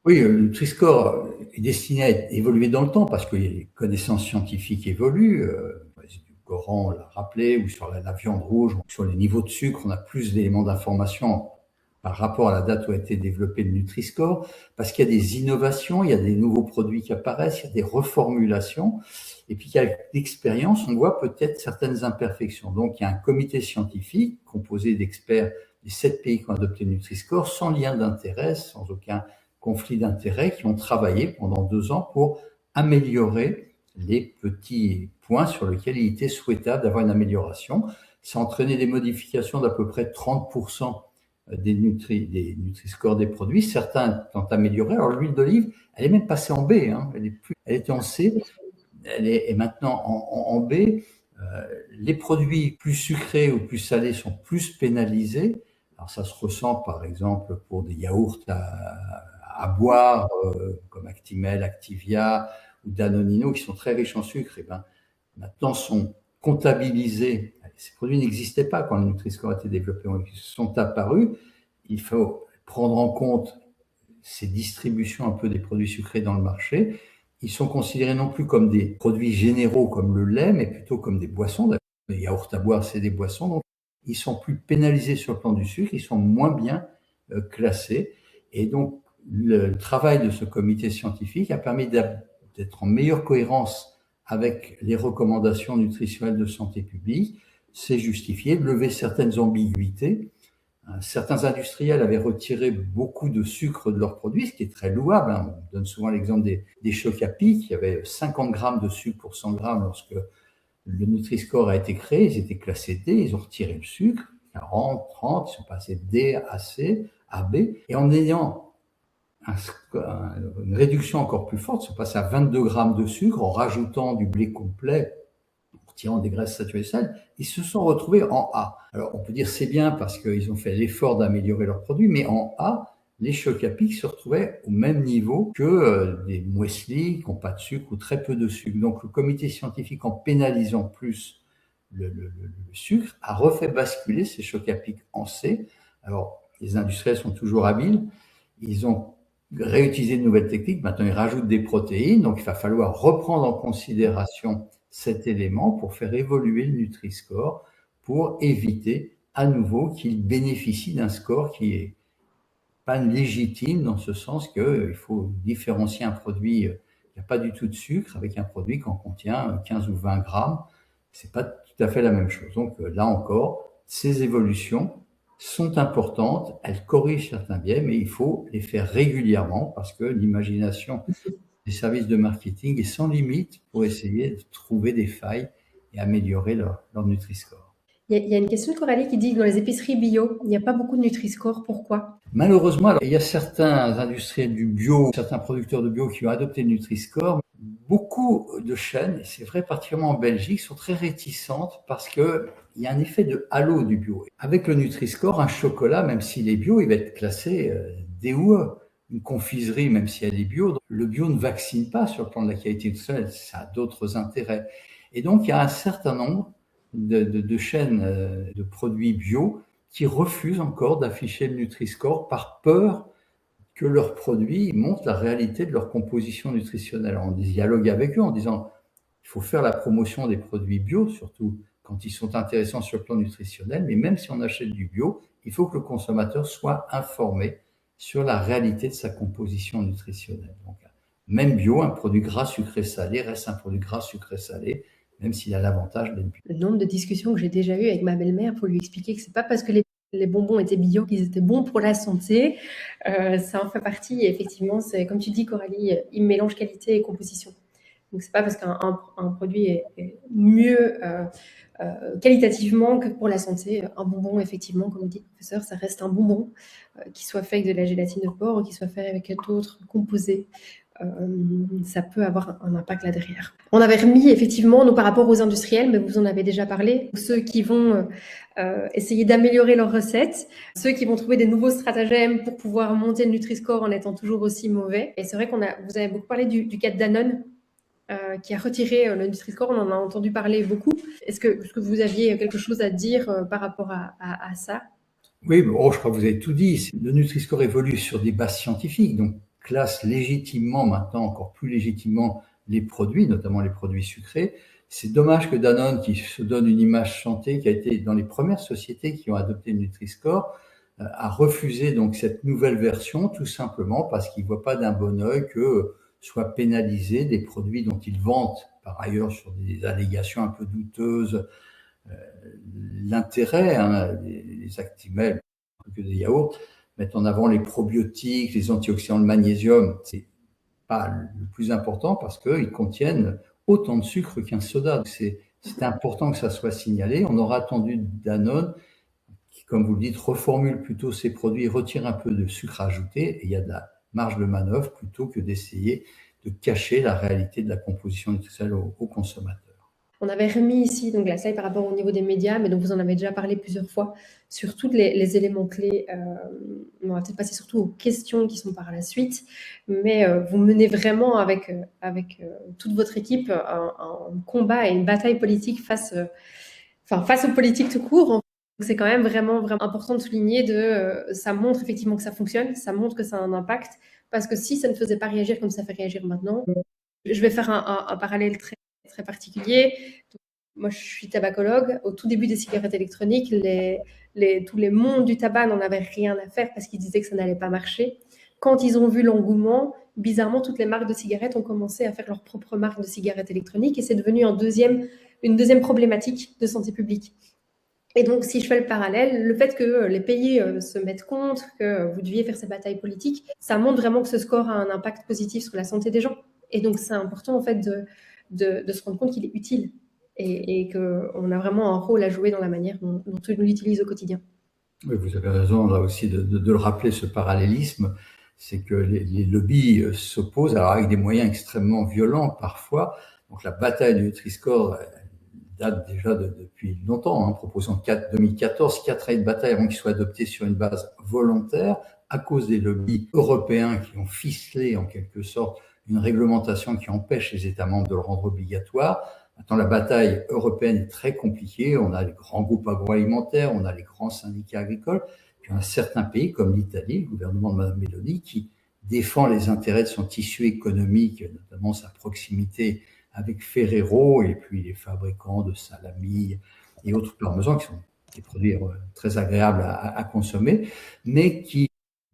Oui, le Nutri-Score est destiné à évoluer dans le temps parce que les connaissances scientifiques évoluent. Goran l'a rappelé, ou sur la viande rouge, ou sur les niveaux de sucre, on a plus d'éléments d'information par rapport à la date où a été développé le Nutri-Score, parce qu'il y a des innovations, il y a des nouveaux produits qui apparaissent, il y a des reformulations, et puis qu'avec l'expérience, on voit peut-être certaines imperfections. Donc, il y a un comité scientifique composé d'experts des 7 pays qui ont adopté le Nutri-Score, sans lien d'intérêt, sans aucun conflit d'intérêt, qui ont travaillé pendant 2 ans pour améliorer les petits points sur lesquels il était souhaitable d'avoir une amélioration. Ça a entraîné des modifications d'à peu près 30% des Nutri-Score des produits. Certains ont amélioré. Alors l'huile d'olive, elle est même passée en B. Elle était en C. Elle est maintenant en B. Les produits plus sucrés ou plus salés sont plus pénalisés. Alors ça se ressent par exemple pour des yaourts à boire comme Actimel, Activia, ou Danonino, qui sont très riches en sucre, et ben, maintenant sont comptabilisés. Ces produits n'existaient pas quand le Nutri-Score a été développé. Ils sont apparus. Il faut prendre en compte ces distributions un peu des produits sucrés dans le marché. Ils sont considérés non plus comme des produits généraux comme le lait, mais plutôt comme des boissons. Les yaourts à boire, c'est des boissons. Donc, ils sont plus pénalisés sur le plan du sucre, ils sont moins bien classés. Et donc, le travail de ce comité scientifique a permis d'être en meilleure cohérence avec les recommandations nutritionnelles de santé publique. C'est justifié, de lever certaines ambiguïtés. Certains industriels avaient retiré beaucoup de sucre de leurs produits, ce qui est très louable. On donne souvent l'exemple des chocs à pic. Il y avait 50 grammes de sucre pour 100 grammes lorsque le Nutri-Score a été créé. Ils étaient classés D, ils ont retiré le sucre, 40, 30, ils sont passés D à C, à B. Et en ayant une réduction encore plus forte, ils sont passés à 22 grammes de sucre en rajoutant du blé complet, en retirant des graisses saturées de sel. Ils se sont retrouvés en A. Alors, on peut dire c'est bien parce qu'ils ont fait l'effort d'améliorer leurs produits, mais en A, les chocs à pic se retrouvaient au même niveau que des muesli qui n'ont pas de sucre ou très peu de sucre. Donc, le comité scientifique, en pénalisant plus le sucre, a refait basculer ces chocs à pic en C. Alors, les industriels sont toujours habiles. Ils ont réutilisé de nouvelles techniques. Maintenant, ils rajoutent des protéines. Donc, il va falloir reprendre en considération cet élément pour faire évoluer le Nutri-Score, pour éviter à nouveau qu'il bénéficie d'un score qui est pas légitime, dans ce sens qu'il faut différencier un produit qui n'a pas du tout de sucre avec un produit qui en contient 15 ou 20 grammes. C'est pas tout à fait la même chose. Donc là encore, ces évolutions sont importantes, elles corrigent certains biais, mais il faut les faire régulièrement parce que l'imagination des services de marketing est sans limite pour essayer de trouver des failles et améliorer leur Nutri-Score. Il y a une question de Coralie qui dit que dans les épiceries bio, il n'y a pas beaucoup de Nutri-Score. Pourquoi? Malheureusement, alors, il y a certains industriels du bio, certains producteurs de bio qui ont adopté le Nutri-Score. Beaucoup de chaînes, et c'est vrai particulièrement en Belgique, sont très réticentes parce qu'il y a un effet de halo du bio. Avec le Nutri-Score, un chocolat, même s'il est bio, il va être classé D ou E. Une confiserie, même si elle est bio, le bio ne vaccine pas sur le plan de la qualité nutritionnelle, ça a d'autres intérêts. Et donc, il y a un certain nombre de chaînes de produits bio qui refusent encore d'afficher le Nutri-Score par peur que leurs produits montrent la réalité de leur composition nutritionnelle. On dialogue avec eux en disant il faut faire la promotion des produits bio, surtout quand ils sont intéressants sur le plan nutritionnel, mais même si on achète du bio, il faut que le consommateur soit informé sur la réalité de sa composition nutritionnelle. Donc, même bio, un produit gras sucré salé reste un produit gras sucré salé, même s'il a l'avantage d'être bio. Le nombre de discussions que j'ai déjà eues avec ma belle-mère pour lui expliquer que c'est pas parce que les bonbons étaient bio qu'ils étaient bons pour la santé, ça en fait partie. Et effectivement, c'est comme tu dis, Coralie, il mélange qualité et composition. Donc c'est pas parce qu'un produit est mieux qualitativement que pour la santé. Un bonbon, effectivement, comme dit le professeur, ça reste un bonbon, qu'il soit fait avec de la gélatine de porc ou qu'il soit fait avec d'autres composés. Ça peut avoir un impact là derrière. On avait remis effectivement, nous par rapport aux industriels, mais vous en avez déjà parlé, ceux qui vont essayer d'améliorer leurs recettes, ceux qui vont trouver des nouveaux stratagèmes pour pouvoir monter le Nutri-Score en étant toujours aussi mauvais. Et c'est vrai vous avez beaucoup parlé du cas de Danone, qui a retiré le Nutri-Score, on en a entendu parler beaucoup. Est-ce que vous aviez quelque chose à dire par rapport à ça? Oui, bon, je crois que vous avez tout dit. Le Nutri-Score évolue sur des bases scientifiques, donc classe légitimement, maintenant encore plus légitimement, les produits, notamment les produits sucrés. C'est dommage que Danone, qui se donne une image santé, qui a été dans les premières sociétés qui ont adopté le Nutri-Score, a refusé donc cette nouvelle version, tout simplement parce qu'il ne voit pas d'un bon œil que soient pénalisés des produits dont ils vantent, par ailleurs sur des allégations un peu douteuses, l'intérêt, les Actimel, que des yaourts, mettent en avant les probiotiques, les antioxydants, le magnésium. C'est pas le plus important parce qu'ils contiennent autant de sucre qu'un soda. C'est important que ça soit signalé. On aura attendu Danone qui, comme vous le dites, reformule plutôt ses produits, retire un peu de sucre ajouté, et il y a de la marge de manœuvre plutôt que d'essayer de cacher la réalité de la composition nutritionnelle aux consommateurs. On avait remis ici donc la slide par rapport au niveau des médias, mais donc vous en avez déjà parlé plusieurs fois sur tous les éléments clés. On va peut-être passer surtout aux questions qui sont par la suite, mais vous menez vraiment avec toute votre équipe un combat et une bataille politique face aux politiques tout court. Donc c'est quand même vraiment, vraiment important de souligner ça montre effectivement que ça fonctionne, ça montre que ça a un impact, parce que si ça ne faisait pas réagir comme ça fait réagir maintenant, je vais faire un parallèle très, très particulier. Moi, je suis tabacologue. Au tout début des cigarettes électroniques, tous les mondes du tabac n'en avaient rien à faire parce qu'ils disaient que ça n'allait pas marcher. Quand ils ont vu l'engouement, bizarrement, toutes les marques de cigarettes ont commencé à faire leur propre marque de cigarettes électroniques et c'est devenu une deuxième problématique de santé publique. Et donc, si je fais le parallèle, le fait que les pays se mettent contre, que vous deviez faire ces batailles politiques, ça montre vraiment que ce score a un impact positif sur la santé des gens. Et donc, c'est important, en fait, de se rendre compte qu'il est utile et qu'on a vraiment un rôle à jouer dans la manière dont on l'utilise au quotidien. Oui, vous avez raison, là aussi, de le rappeler, ce parallélisme, c'est que les lobbies s'opposent, alors avec des moyens extrêmement violents parfois. Donc la bataille du Nutri-Score date déjà depuis longtemps, proposant 2014, 4 années de bataille avant qu'il soit adopté sur une base volontaire, à cause des lobbies européens qui ont ficelé en quelque sorte une réglementation qui empêche les États membres de le rendre obligatoire. Maintenant, la bataille européenne est très compliquée. On a les grands groupes agroalimentaires, on a les grands syndicats agricoles, puis on a certains pays comme l'Italie, le gouvernement de Mme Meloni, qui défend les intérêts de son tissu économique, notamment sa proximité avec Ferrero et puis les fabricants de salami et autres parmesans qui sont des produits très agréables à consommer, mais qui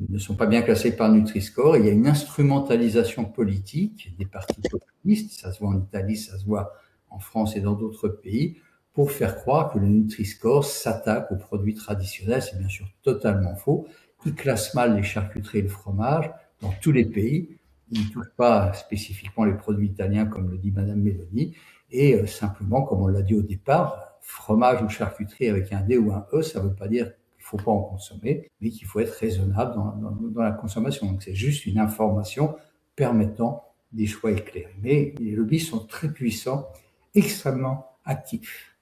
ne sont pas bien classés par Nutri-Score. Il y a une instrumentalisation politique des partis populistes, ça se voit en Italie, ça se voit en France et dans d'autres pays, pour faire croire que le Nutri-Score s'attaque aux produits traditionnels. C'est bien sûr totalement faux. Il classe mal les charcuteries et le fromage dans tous les pays. Il ne touche pas spécifiquement les produits italiens, comme le dit Madame Meloni. Et simplement, comme on l'a dit au départ, fromage ou charcuterie avec un D ou un E, ça ne veut pas dire qu'il ne faut pas en consommer, mais qu'il faut être raisonnable dans la consommation. Donc c'est juste une information permettant des choix éclairés. Mais les lobbies sont très puissants, extrêmement actifs.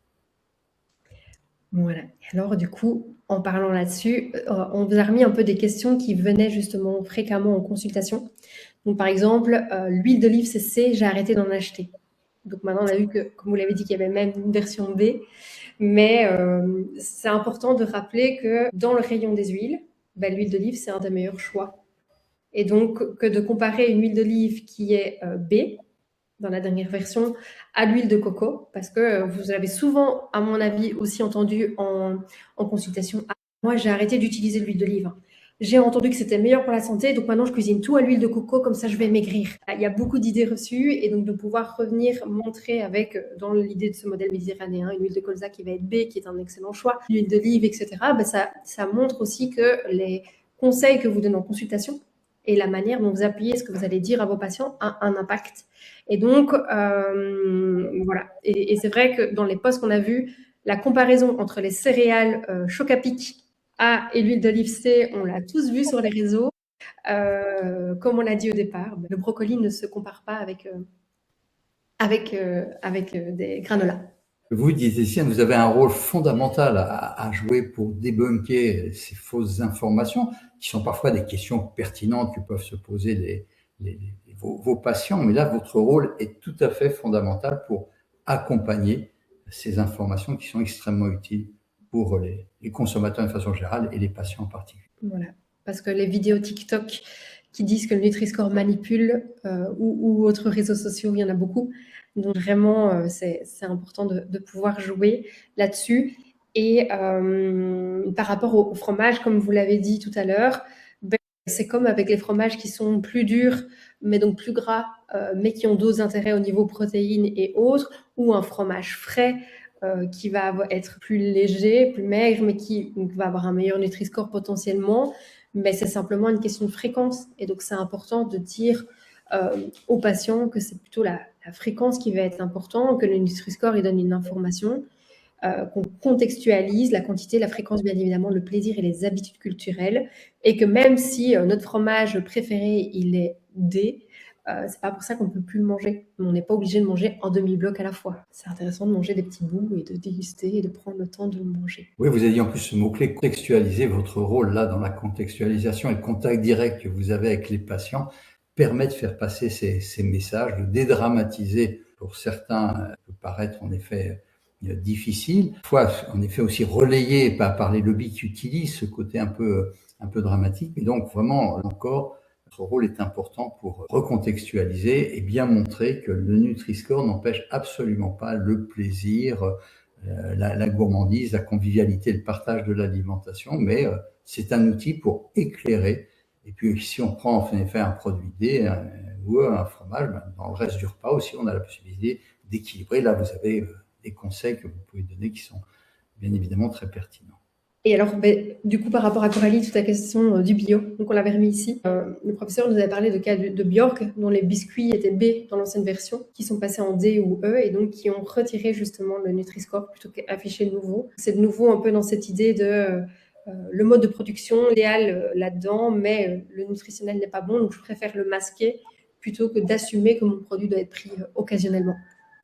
Voilà. Alors, du coup, en parlant là-dessus, on vous a remis un peu des questions qui venaient justement fréquemment en consultation. Donc, par exemple, l'huile d'olive CC, j'ai arrêté d'en acheter. Donc, maintenant, on a vu que, comme vous l'avez dit, qu'il y avait même une version B. Mais c'est important de rappeler que dans le rayon des huiles, l'huile d'olive, c'est un des meilleurs choix. Et donc, que de comparer une huile d'olive qui est B, dans la dernière version, à l'huile de coco, parce que vous avez souvent, à mon avis, aussi entendu en consultation, ah, moi j'ai arrêté d'utiliser l'huile d'olive. J'ai entendu que c'était meilleur pour la santé, donc maintenant je cuisine tout à l'huile de coco, comme ça je vais maigrir. Il y a beaucoup d'idées reçues, et donc de pouvoir revenir montrer avec, dans l'idée de ce modèle méditerranéen, une huile de colza qui va être B, qui est un excellent choix, l'huile d'olive, etc., ça montre aussi que les conseils que vous donnez en consultation et la manière dont vous appuyez ce que vous allez dire à vos patients a un impact. Et donc, voilà. Et c'est vrai que dans les posts qu'on a vus, la comparaison entre les céréales choc à pic A et l'huile d'olive C, on l'a tous vu sur les réseaux. Comme on l'a dit au départ, le brocoli ne se compare pas avec des granolas. Vous, diététicienne, vous avez un rôle fondamental à jouer pour débunker ces fausses informations, qui sont parfois des questions pertinentes que peuvent se poser vos patients. Mais là, votre rôle est tout à fait fondamental pour accompagner ces informations qui sont extrêmement utiles pour les consommateurs de façon générale et les patients en particulier. Voilà, parce que les vidéos TikTok qui disent que le Nutri-Score manipule ou autres réseaux sociaux, il y en a beaucoup. Donc vraiment, c'est important de pouvoir jouer là-dessus. Et par rapport au fromage, comme vous l'avez dit tout à l'heure, c'est comme avec les fromages qui sont plus durs, mais donc plus gras, mais qui ont d'autres intérêts au niveau protéines et autres, ou un fromage frais qui va être plus léger, plus maigre, mais qui va avoir un meilleur Nutri-Score potentiellement. Mais c'est simplement une question de fréquence. Et donc, c'est important de dire aux patients que c'est plutôt la fréquence qui va être importante, que le Nutri-Score, il donne une information, qu'on contextualise la quantité, la fréquence, bien évidemment, le plaisir et les habitudes culturelles. Et que même si notre fromage préféré, il est D, C'est pas pour ça qu'on ne peut plus le manger. On n'est pas obligé de manger en demi-bloc à la fois. C'est intéressant de manger des petits bouts et de déguster et de prendre le temps de le manger. Oui, vous avez dit en plus ce mot-clé, contextualiser. Votre rôle là dans la contextualisation et le contact direct que vous avez avec les patients permet de faire passer ces messages, de dédramatiser. Pour certains, peut paraître en effet difficile. Parfois, en effet, aussi relayé par les lobbies qui utilisent ce côté un peu dramatique. Et donc, vraiment, encore, notre rôle est important pour recontextualiser et bien montrer que le Nutri-Score n'empêche absolument pas le plaisir, la gourmandise, la convivialité, le partage de l'alimentation, mais c'est un outil pour éclairer. Et puis, si on prend en effet un produit D ou un fromage, dans le reste du repas aussi, on a la possibilité d'équilibrer. Là, vous avez des conseils que vous pouvez donner qui sont bien évidemment très pertinents. Et alors, du coup, par rapport à Coralie, toute la question du bio, donc on l'avait remis ici. Le professeur nous avait parlé de cas de Bjork, dont les biscuits étaient B dans l'ancienne version, qui sont passés en D ou E, et donc qui ont retiré justement le Nutri-Score plutôt qu'afficher le nouveau. C'est de nouveau un peu dans cette idée de le mode de production idéal là-dedans, mais le nutritionnel n'est pas bon, donc je préfère le masquer plutôt que d'assumer que mon produit doit être pris occasionnellement.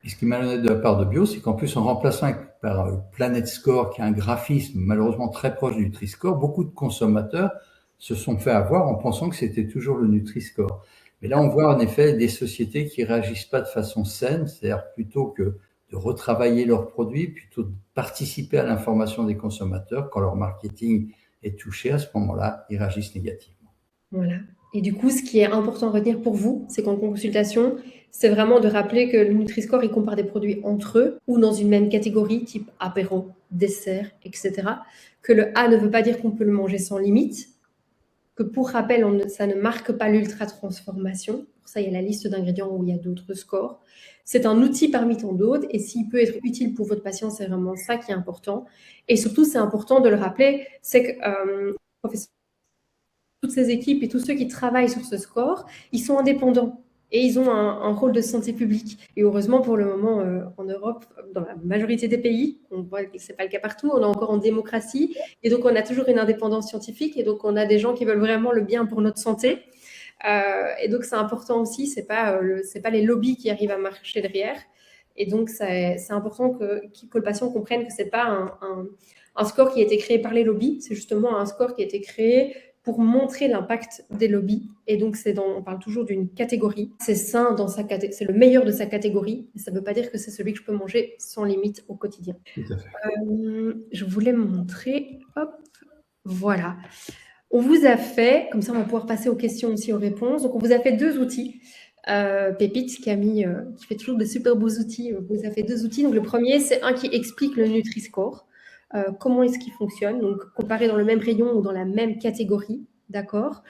Et ce qui est malhonnête de la part de Bio, c'est qu'en plus, en remplaçant par Planet Score, qui est un graphisme malheureusement très proche du Nutri-Score, beaucoup de consommateurs se sont fait avoir en pensant que c'était toujours le Nutri-Score. Mais là, on voit en effet des sociétés qui réagissent pas de façon saine, c'est-à-dire plutôt que de retravailler leurs produits, plutôt de participer à l'information des consommateurs quand leur marketing est touché, à ce moment-là, ils réagissent négativement. Voilà. Et du coup, ce qui est important à retenir pour vous, c'est qu'en consultation, c'est vraiment de rappeler que le Nutri-Score, il compare des produits entre eux ou dans une même catégorie, type apéro, dessert, etc. Que le A ne veut pas dire qu'on peut le manger sans limite, que pour rappel, ça ne marque pas l'ultra-transformation. Pour ça, il y a la liste d'ingrédients où il y a d'autres scores. C'est un outil parmi tant d'autres et s'il peut être utile pour votre patient, c'est vraiment ça qui est important. Et surtout, c'est important de le rappeler, c'est que toutes ces équipes et tous ceux qui travaillent sur ce score, ils sont indépendants et ils ont un rôle de santé publique. Et heureusement, pour le moment, en Europe, dans la majorité des pays, on voit que ce n'est pas le cas partout, on est encore en démocratie et donc on a toujours une indépendance scientifique et donc on a des gens qui veulent vraiment le bien pour notre santé. Et donc c'est important aussi, c'est pas les lobbies qui arrivent à marcher derrière. Et donc c'est important que le patient comprenne que c'est pas un score qui a été créé par les lobbies, c'est justement un score qui a été créé pour montrer l'impact des lobbies. Et donc, on parle toujours d'une catégorie. C'est sain c'est le meilleur de sa catégorie. Mais ça ne veut pas dire que c'est celui que je peux manger sans limite au quotidien. Tout à fait. Je voulais montrer. Hop, voilà. On vous a fait, comme ça on va pouvoir passer aux questions aussi, aux réponses. Donc, on vous a fait 2 outils. Pépite, Camille, qui fait toujours de super beaux outils, vous a fait 2 outils. Donc, le premier, c'est un qui explique le Nutri-Score. Comment est-ce qu'il fonctionne, donc comparé dans le même rayon ou dans la même catégorie, d'accord.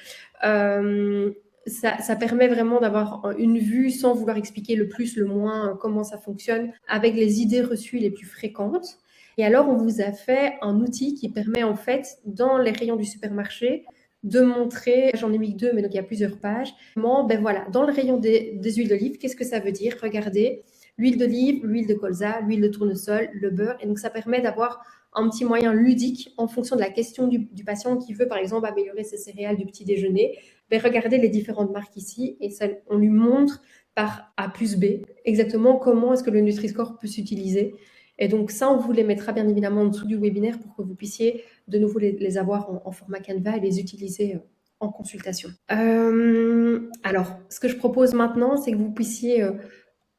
Ça permet vraiment d'avoir une vue sans vouloir expliquer le plus, le moins, comment ça fonctionne, avec les idées reçues les plus fréquentes. Et alors, on vous a fait un outil qui permet en fait, dans les rayons du supermarché, de montrer, j'en ai mis 2, mais donc il y a plusieurs pages, voilà, dans le rayon des huiles d'olive, qu'est-ce que ça veut dire? Regardez, l'huile d'olive, l'huile de colza, l'huile de tournesol, le beurre, et donc ça permet d'avoir un petit moyen ludique en fonction de la question du patient qui veut, par exemple, améliorer ses céréales du petit déjeuner. Regardez les différentes marques ici et ça, on lui montre par A plus B exactement comment est-ce que le Nutri-Score peut s'utiliser. Et donc ça, on vous les mettra bien évidemment en dessous du webinaire pour que vous puissiez de nouveau les avoir en format Canva et les utiliser en consultation. Alors, ce que je propose maintenant, c'est que vous puissiez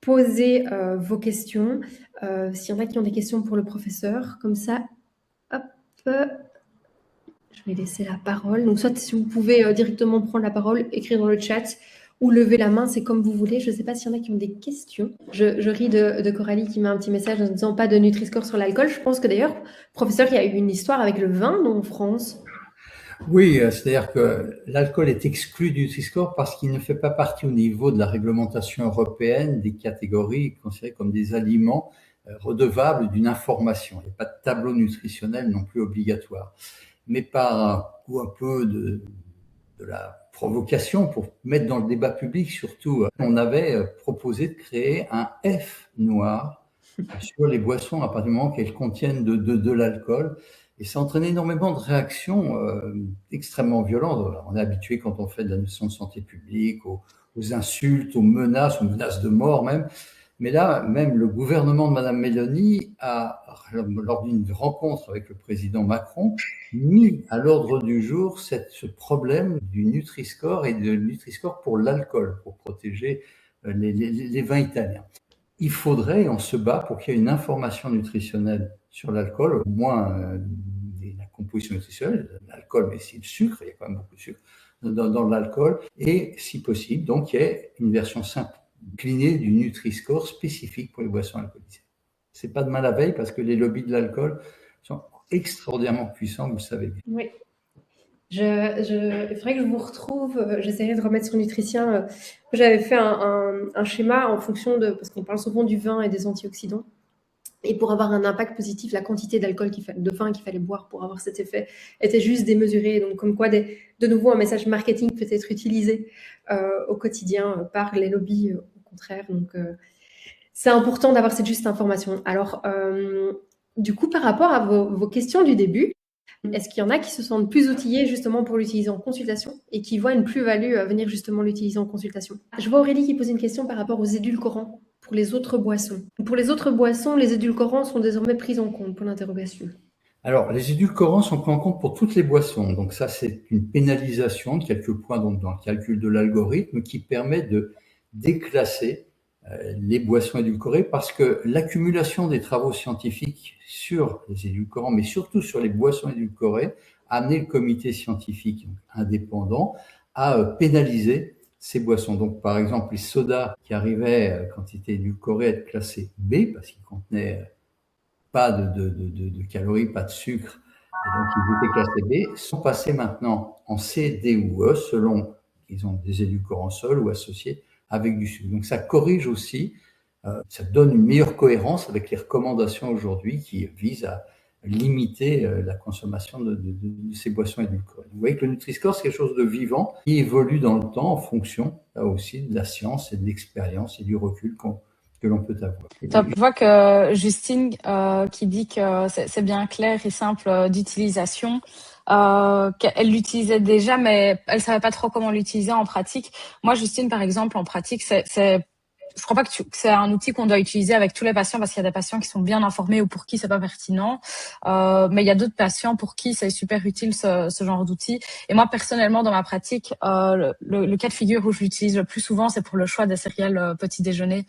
poser vos questions. S'il y en a qui ont des questions pour le professeur, comme ça, hop, je vais laisser la parole. Donc, soit si vous pouvez directement prendre la parole, écrire dans le chat ou lever la main, c'est comme vous voulez. Je ne sais pas s'il y en a qui ont des questions. Je ris de Coralie qui met un petit message en disant pas de Nutri-Score sur l'alcool. Je pense que d'ailleurs, professeur, il y a eu une histoire avec le vin, non, en France? Oui, c'est-à-dire que l'alcool est exclu du Nutri-Score parce qu'il ne fait pas partie au niveau de la réglementation européenne des catégories considérées comme des aliments redevables d'une information. Il n'y a pas de tableau nutritionnel non plus obligatoire. Mais par un coup un peu de la provocation pour mettre dans le débat public surtout, on avait proposé de créer un F noir sur les boissons à partir du moment qu'elles contiennent de l'alcool. Et ça entraîne énormément de réactions extrêmement violentes. On est habitué quand on fait de la notion de santé publique, aux aux insultes, aux menaces de mort même. Mais là, même le gouvernement de Madame Meloni a, lors d'une rencontre avec le président Macron, mis à l'ordre du jour ce problème du Nutri-Score et de Nutri-Score pour l'alcool, pour protéger les vins italiens. Il faudrait, on se bat pour qu'il y ait une information nutritionnelle sur l'alcool, au moins la composition nutritionnelle, l'alcool, mais c'est le sucre, il y a quand même beaucoup de sucre dans l'alcool, et si possible, donc il y ait une version simple incliné du Nutri-Score spécifique pour les boissons alcoolisées. C'est pas de mal la veille parce que les lobbies de l'alcool sont extraordinairement puissants, vous le savez bien. Oui. Il faudrait que je vous retrouve, j'essaierai de remettre sur Nutricien. J'avais fait un schéma en fonction parce qu'on parle souvent du vin et des antioxydants. Et pour avoir un impact positif, la quantité d'alcool de vin qu'il fallait boire pour avoir cet effet était juste démesurée. Donc, comme quoi, de nouveau, un message marketing peut être utilisé au quotidien par les lobbies, au contraire. Donc, c'est important d'avoir cette juste information. Alors, du coup, par rapport à vos questions du début, est-ce qu'il y en a qui se sentent plus outillés justement pour l'utiliser en consultation et qui voient une plus-value à venir justement l'utiliser en consultation? Je vois Aurélie qui pose une question par rapport aux édulcorants pour les autres boissons. Pour les autres boissons, les édulcorants sont désormais pris en compte pour l'interrogation. Alors, les édulcorants sont pris en compte pour toutes les boissons. Donc ça, c'est une pénalisation de quelques points donc, dans le calcul de l'algorithme qui permet de déclasser les boissons édulcorées parce que l'accumulation des travaux scientifiques sur les édulcorants, mais surtout sur les boissons édulcorées, a amené le comité scientifique indépendant à pénaliser ces boissons. Donc, par exemple, les sodas qui arrivaient, quand ils étaient édulcorés, à être classés B parce qu'ils contenaient pas de calories, pas de sucre, et donc ils étaient classés B, sont passés maintenant en C, D ou E selon qu'ils ont des édulcorants seuls ou associés avec du sucre. Donc ça corrige aussi, ça donne une meilleure cohérence avec les recommandations aujourd'hui qui visent à limiter la consommation de ces boissons édulcorées. Vous voyez que le Nutri-Score, c'est quelque chose de vivant qui évolue dans le temps en fonction là aussi de la science et de l'expérience et du recul que l'on peut avoir. Top. Je vois que Justine qui dit que c'est bien clair et simple d'utilisation. Qu'elle l'utilisait déjà, mais elle savait pas trop comment l'utiliser en pratique. Moi, Justine, par exemple, en pratique, je crois pas que c'est un outil qu'on doit utiliser avec tous les patients parce qu'il y a des patients qui sont bien informés ou pour qui c'est pas pertinent. Mais il y a d'autres patients pour qui c'est super utile ce genre d'outil. Et moi, personnellement, dans ma pratique, le cas de figure où je l'utilise le plus souvent, c'est pour le choix des céréales petit déjeuner,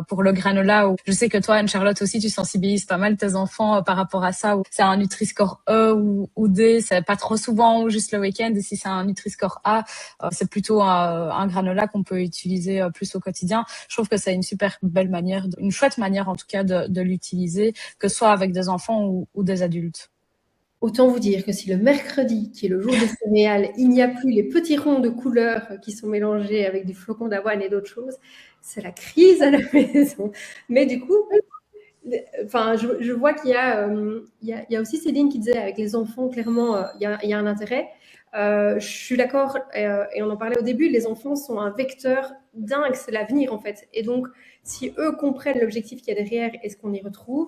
pour le granola. Où je sais que toi, Anne-Charlotte aussi, tu sensibilises pas mal tes enfants par rapport à ça. Où c'est un Nutri-Score E ou D, c'est pas trop souvent ou juste le week-end. Et si c'est un Nutri-Score A, c'est plutôt un granola qu'on peut utiliser plus au quotidien. Je trouve que c'est une super belle manière, une chouette manière en tout cas de l'utiliser, que ce soit avec des enfants ou des adultes. Autant vous dire que si le mercredi, qui est le jour des céréales, il n'y a plus les petits ronds de couleurs qui sont mélangés avec du flocon d'avoine et d'autres choses, c'est la crise à la maison. Mais du coup, enfin, je vois qu'il y a aussi Céline qui disait avec les enfants, clairement, il y a un intérêt. Je suis d'accord, et on en parlait au début, les enfants sont un vecteur dingue, c'est l'avenir en fait. Et donc, si eux comprennent l'objectif qu'il y a derrière et ce qu'on y retrouve,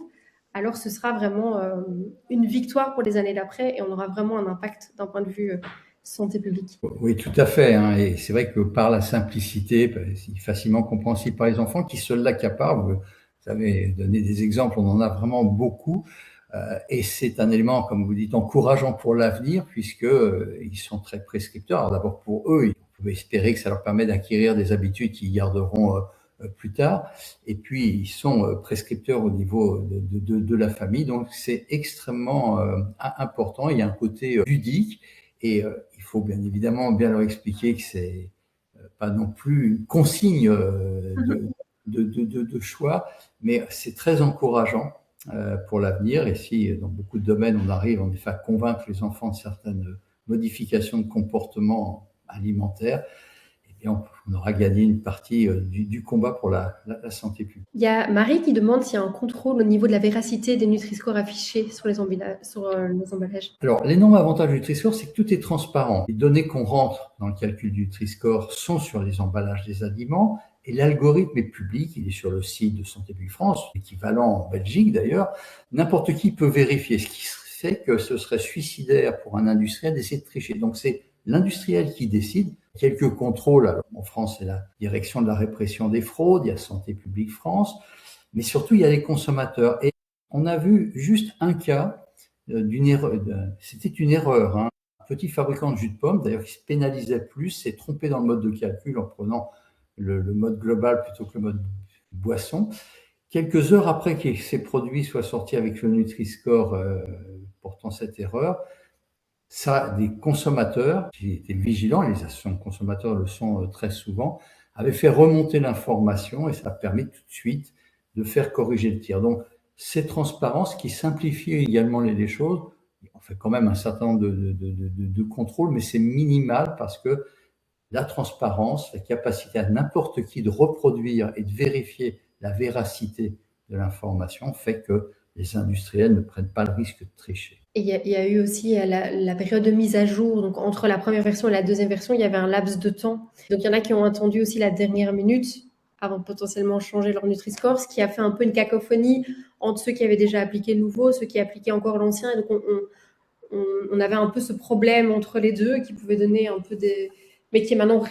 alors ce sera vraiment une victoire pour les années d'après et on aura vraiment un impact d'un point de vue santé publique. Oui, tout à fait. Hein, et c'est vrai que par la simplicité, c'est facilement compréhensible par les enfants qui se l'accaparent. Vous avez donné des exemples, on en a vraiment beaucoup. Et c'est un élément, comme vous dites, encourageant pour l'avenir puisque ils sont très prescripteurs. Alors d'abord pour eux, on peut espérer que ça leur permet d'acquérir des habitudes qu'ils garderont plus tard. Et puis ils sont prescripteurs au niveau de la famille, donc c'est extrêmement important. Il y a un côté ludique et il faut bien évidemment bien leur expliquer que c'est pas non plus une consigne de choix, mais c'est très encourageant pour l'avenir. Et si dans beaucoup de domaines on arrive en effet à convaincre les enfants de certaines modifications de comportement alimentaire, eh bien on aura gagné une partie du combat pour la santé publique. Il y a Marie qui demande s'il y a un contrôle au niveau de la véracité des Nutri-Score affichés sur les emballages. Alors, l'énorme avantage du Nutri-Score, c'est que tout est transparent. Les données qu'on rentre dans le calcul du Nutri-Score sont sur les emballages des aliments et l'algorithme est public, il est sur le site de Santé publique France, équivalent en Belgique d'ailleurs. N'importe qui peut vérifier, ce qui fait que ce serait suicidaire pour un industriel d'essayer de tricher. Donc, c'est l'industriel qui décide Quelques contrôles. Alors, en France, c'est la direction de la répression des fraudes, il y a Santé publique France, mais surtout, il y a les consommateurs. Et on a vu juste un cas d'une erreur. C'était une erreur. Un petit fabricant de jus de pomme, d'ailleurs, qui se pénalisait plus, s'est trompé dans le mode de calcul en prenant le mode global plutôt que le mode boisson. Quelques heures après que ces produits soient sortis avec le Nutri-Score portant cette erreur, ça, des consommateurs qui étaient vigilants, les associations de consommateurs le sont très souvent, avaient fait remonter l'information et ça a permis tout de suite de faire corriger le tir. Donc, c'est transparence qui simplifie également les choses. On fait quand même un certain nombre de contrôles, mais c'est minimal parce que la transparence, la capacité à n'importe qui de reproduire et de vérifier la véracité de l'information fait que les industriels ne prennent pas le risque de tricher. Et il y a eu aussi la période de mise à jour. Donc, entre la première version et la deuxième version, il y avait un laps de temps. Donc, il y en a qui ont attendu aussi la dernière minute avant de potentiellement changer leur Nutri-Score, ce qui a fait un peu une cacophonie entre ceux qui avaient déjà appliqué le nouveau, ceux qui appliquaient encore l'ancien. Et donc, on avait un peu ce problème entre les deux qui pouvait donner un peu des... Mais qui est maintenant...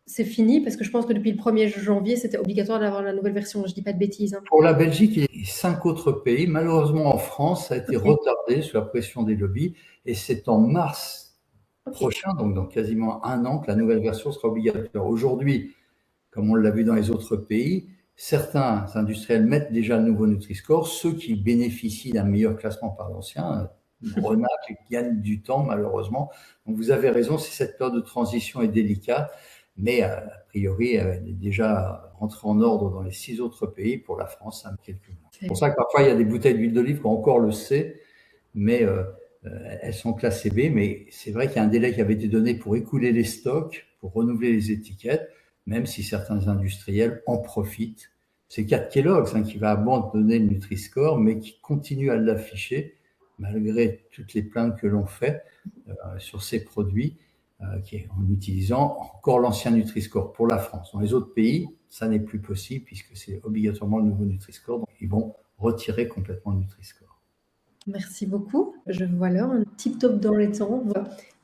C'est fini parce que je pense que depuis le 1er janvier, c'était obligatoire d'avoir la nouvelle version. Je dis pas de bêtises. Pour la Belgique et 5 autres pays, malheureusement en France, ça a été retardé sous la pression des lobbies et c'est en mars prochain, donc dans quasiment un an, que la nouvelle version sera obligatoire. Aujourd'hui, comme on l'a vu dans les autres pays, certains industriels mettent déjà le nouveau Nutri-Score. Ceux qui bénéficient d'un meilleur classement par l'ancien renaclent et gagnent du temps, malheureusement. Donc vous avez raison, si cette période de transition est délicate, mais a priori, elle est déjà rentrée en ordre dans les 6 autres pays. Pour la France, ça a quelques mois. C'est pour ça que parfois, il y a des bouteilles d'huile d'olive qui ont encore le C, mais elles sont classées B. Mais c'est vrai qu'il y a un délai qui avait été donné pour écouler les stocks, pour renouveler les étiquettes, même si certains industriels en profitent. C'est le cas de Kellogg's qui va abandonner le Nutri-Score, mais qui continue à l'afficher, malgré toutes les plaintes que l'on fait sur ces produits. En utilisant encore l'ancien Nutri-Score pour la France. Dans les autres pays, ça n'est plus possible puisque c'est obligatoirement le nouveau Nutri-Score. Donc, ils vont retirer complètement le Nutri-Score. Merci beaucoup. Je vois l'heure, un tip top dans les temps.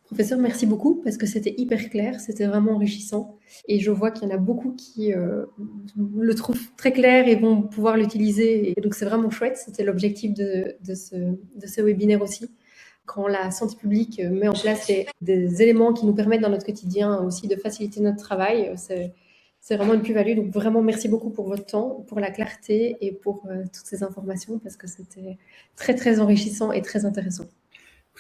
Professeur, merci beaucoup parce que c'était hyper clair, c'était vraiment enrichissant. Et je vois qu'il y en a beaucoup qui le trouvent très clair et vont pouvoir l'utiliser. Et donc, c'est vraiment chouette. C'était l'objectif de ce webinaire aussi. Quand la santé publique met en place des éléments qui nous permettent dans notre quotidien aussi de faciliter notre travail, c'est vraiment une plus-value. Donc vraiment, merci beaucoup pour votre temps, pour la clarté et pour toutes ces informations parce que c'était très, très enrichissant et très intéressant.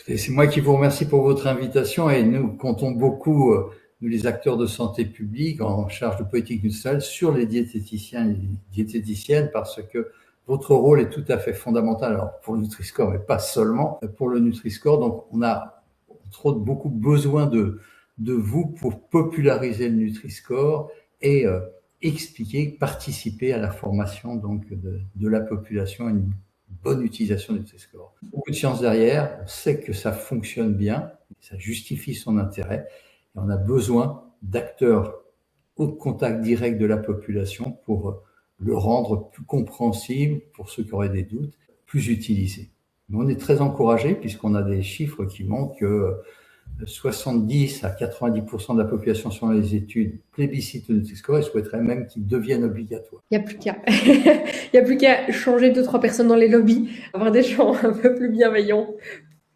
C'est moi qui vous remercie pour votre invitation et nous comptons beaucoup, nous les acteurs de santé publique en charge de politique nutritionnelle, sur les diététiciens et les diététiciennes parce que votre rôle est tout à fait fondamental, alors pour le Nutri-Score, mais pas seulement pour le Nutri-Score. Donc, on a entre autres beaucoup besoin de vous pour populariser le Nutri-Score et expliquer, participer à la formation donc de la population à une bonne utilisation du Nutri-Score. Beaucoup de science derrière, on sait que ça fonctionne bien, ça justifie son intérêt et on a besoin d'acteurs au contact direct de la population pour le rendre plus compréhensible pour ceux qui auraient des doutes, plus utilisé. Mais on est très encouragé puisqu'on a des chiffres qui montrent que 70 à 90% de la population selon les études plébiscite le Nutri-Score et souhaiterait même qu'il devienne obligatoire. Il n'y a plus qu'à. Il n'y a plus qu'à changer 2-3 personnes dans les lobbies, avoir des gens un peu plus bienveillants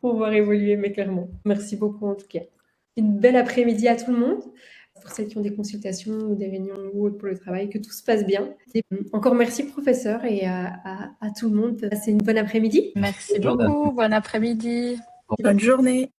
pour pouvoir évoluer, mais clairement. Merci beaucoup en tout cas. Une belle après-midi à tout le monde. Pour celles qui ont des consultations ou des réunions ou autres pour le travail, que tout se passe bien. Et encore merci professeur et à tout le monde. Passez une bonne après-midi. Merci beaucoup, bon après-midi. Bonne journée.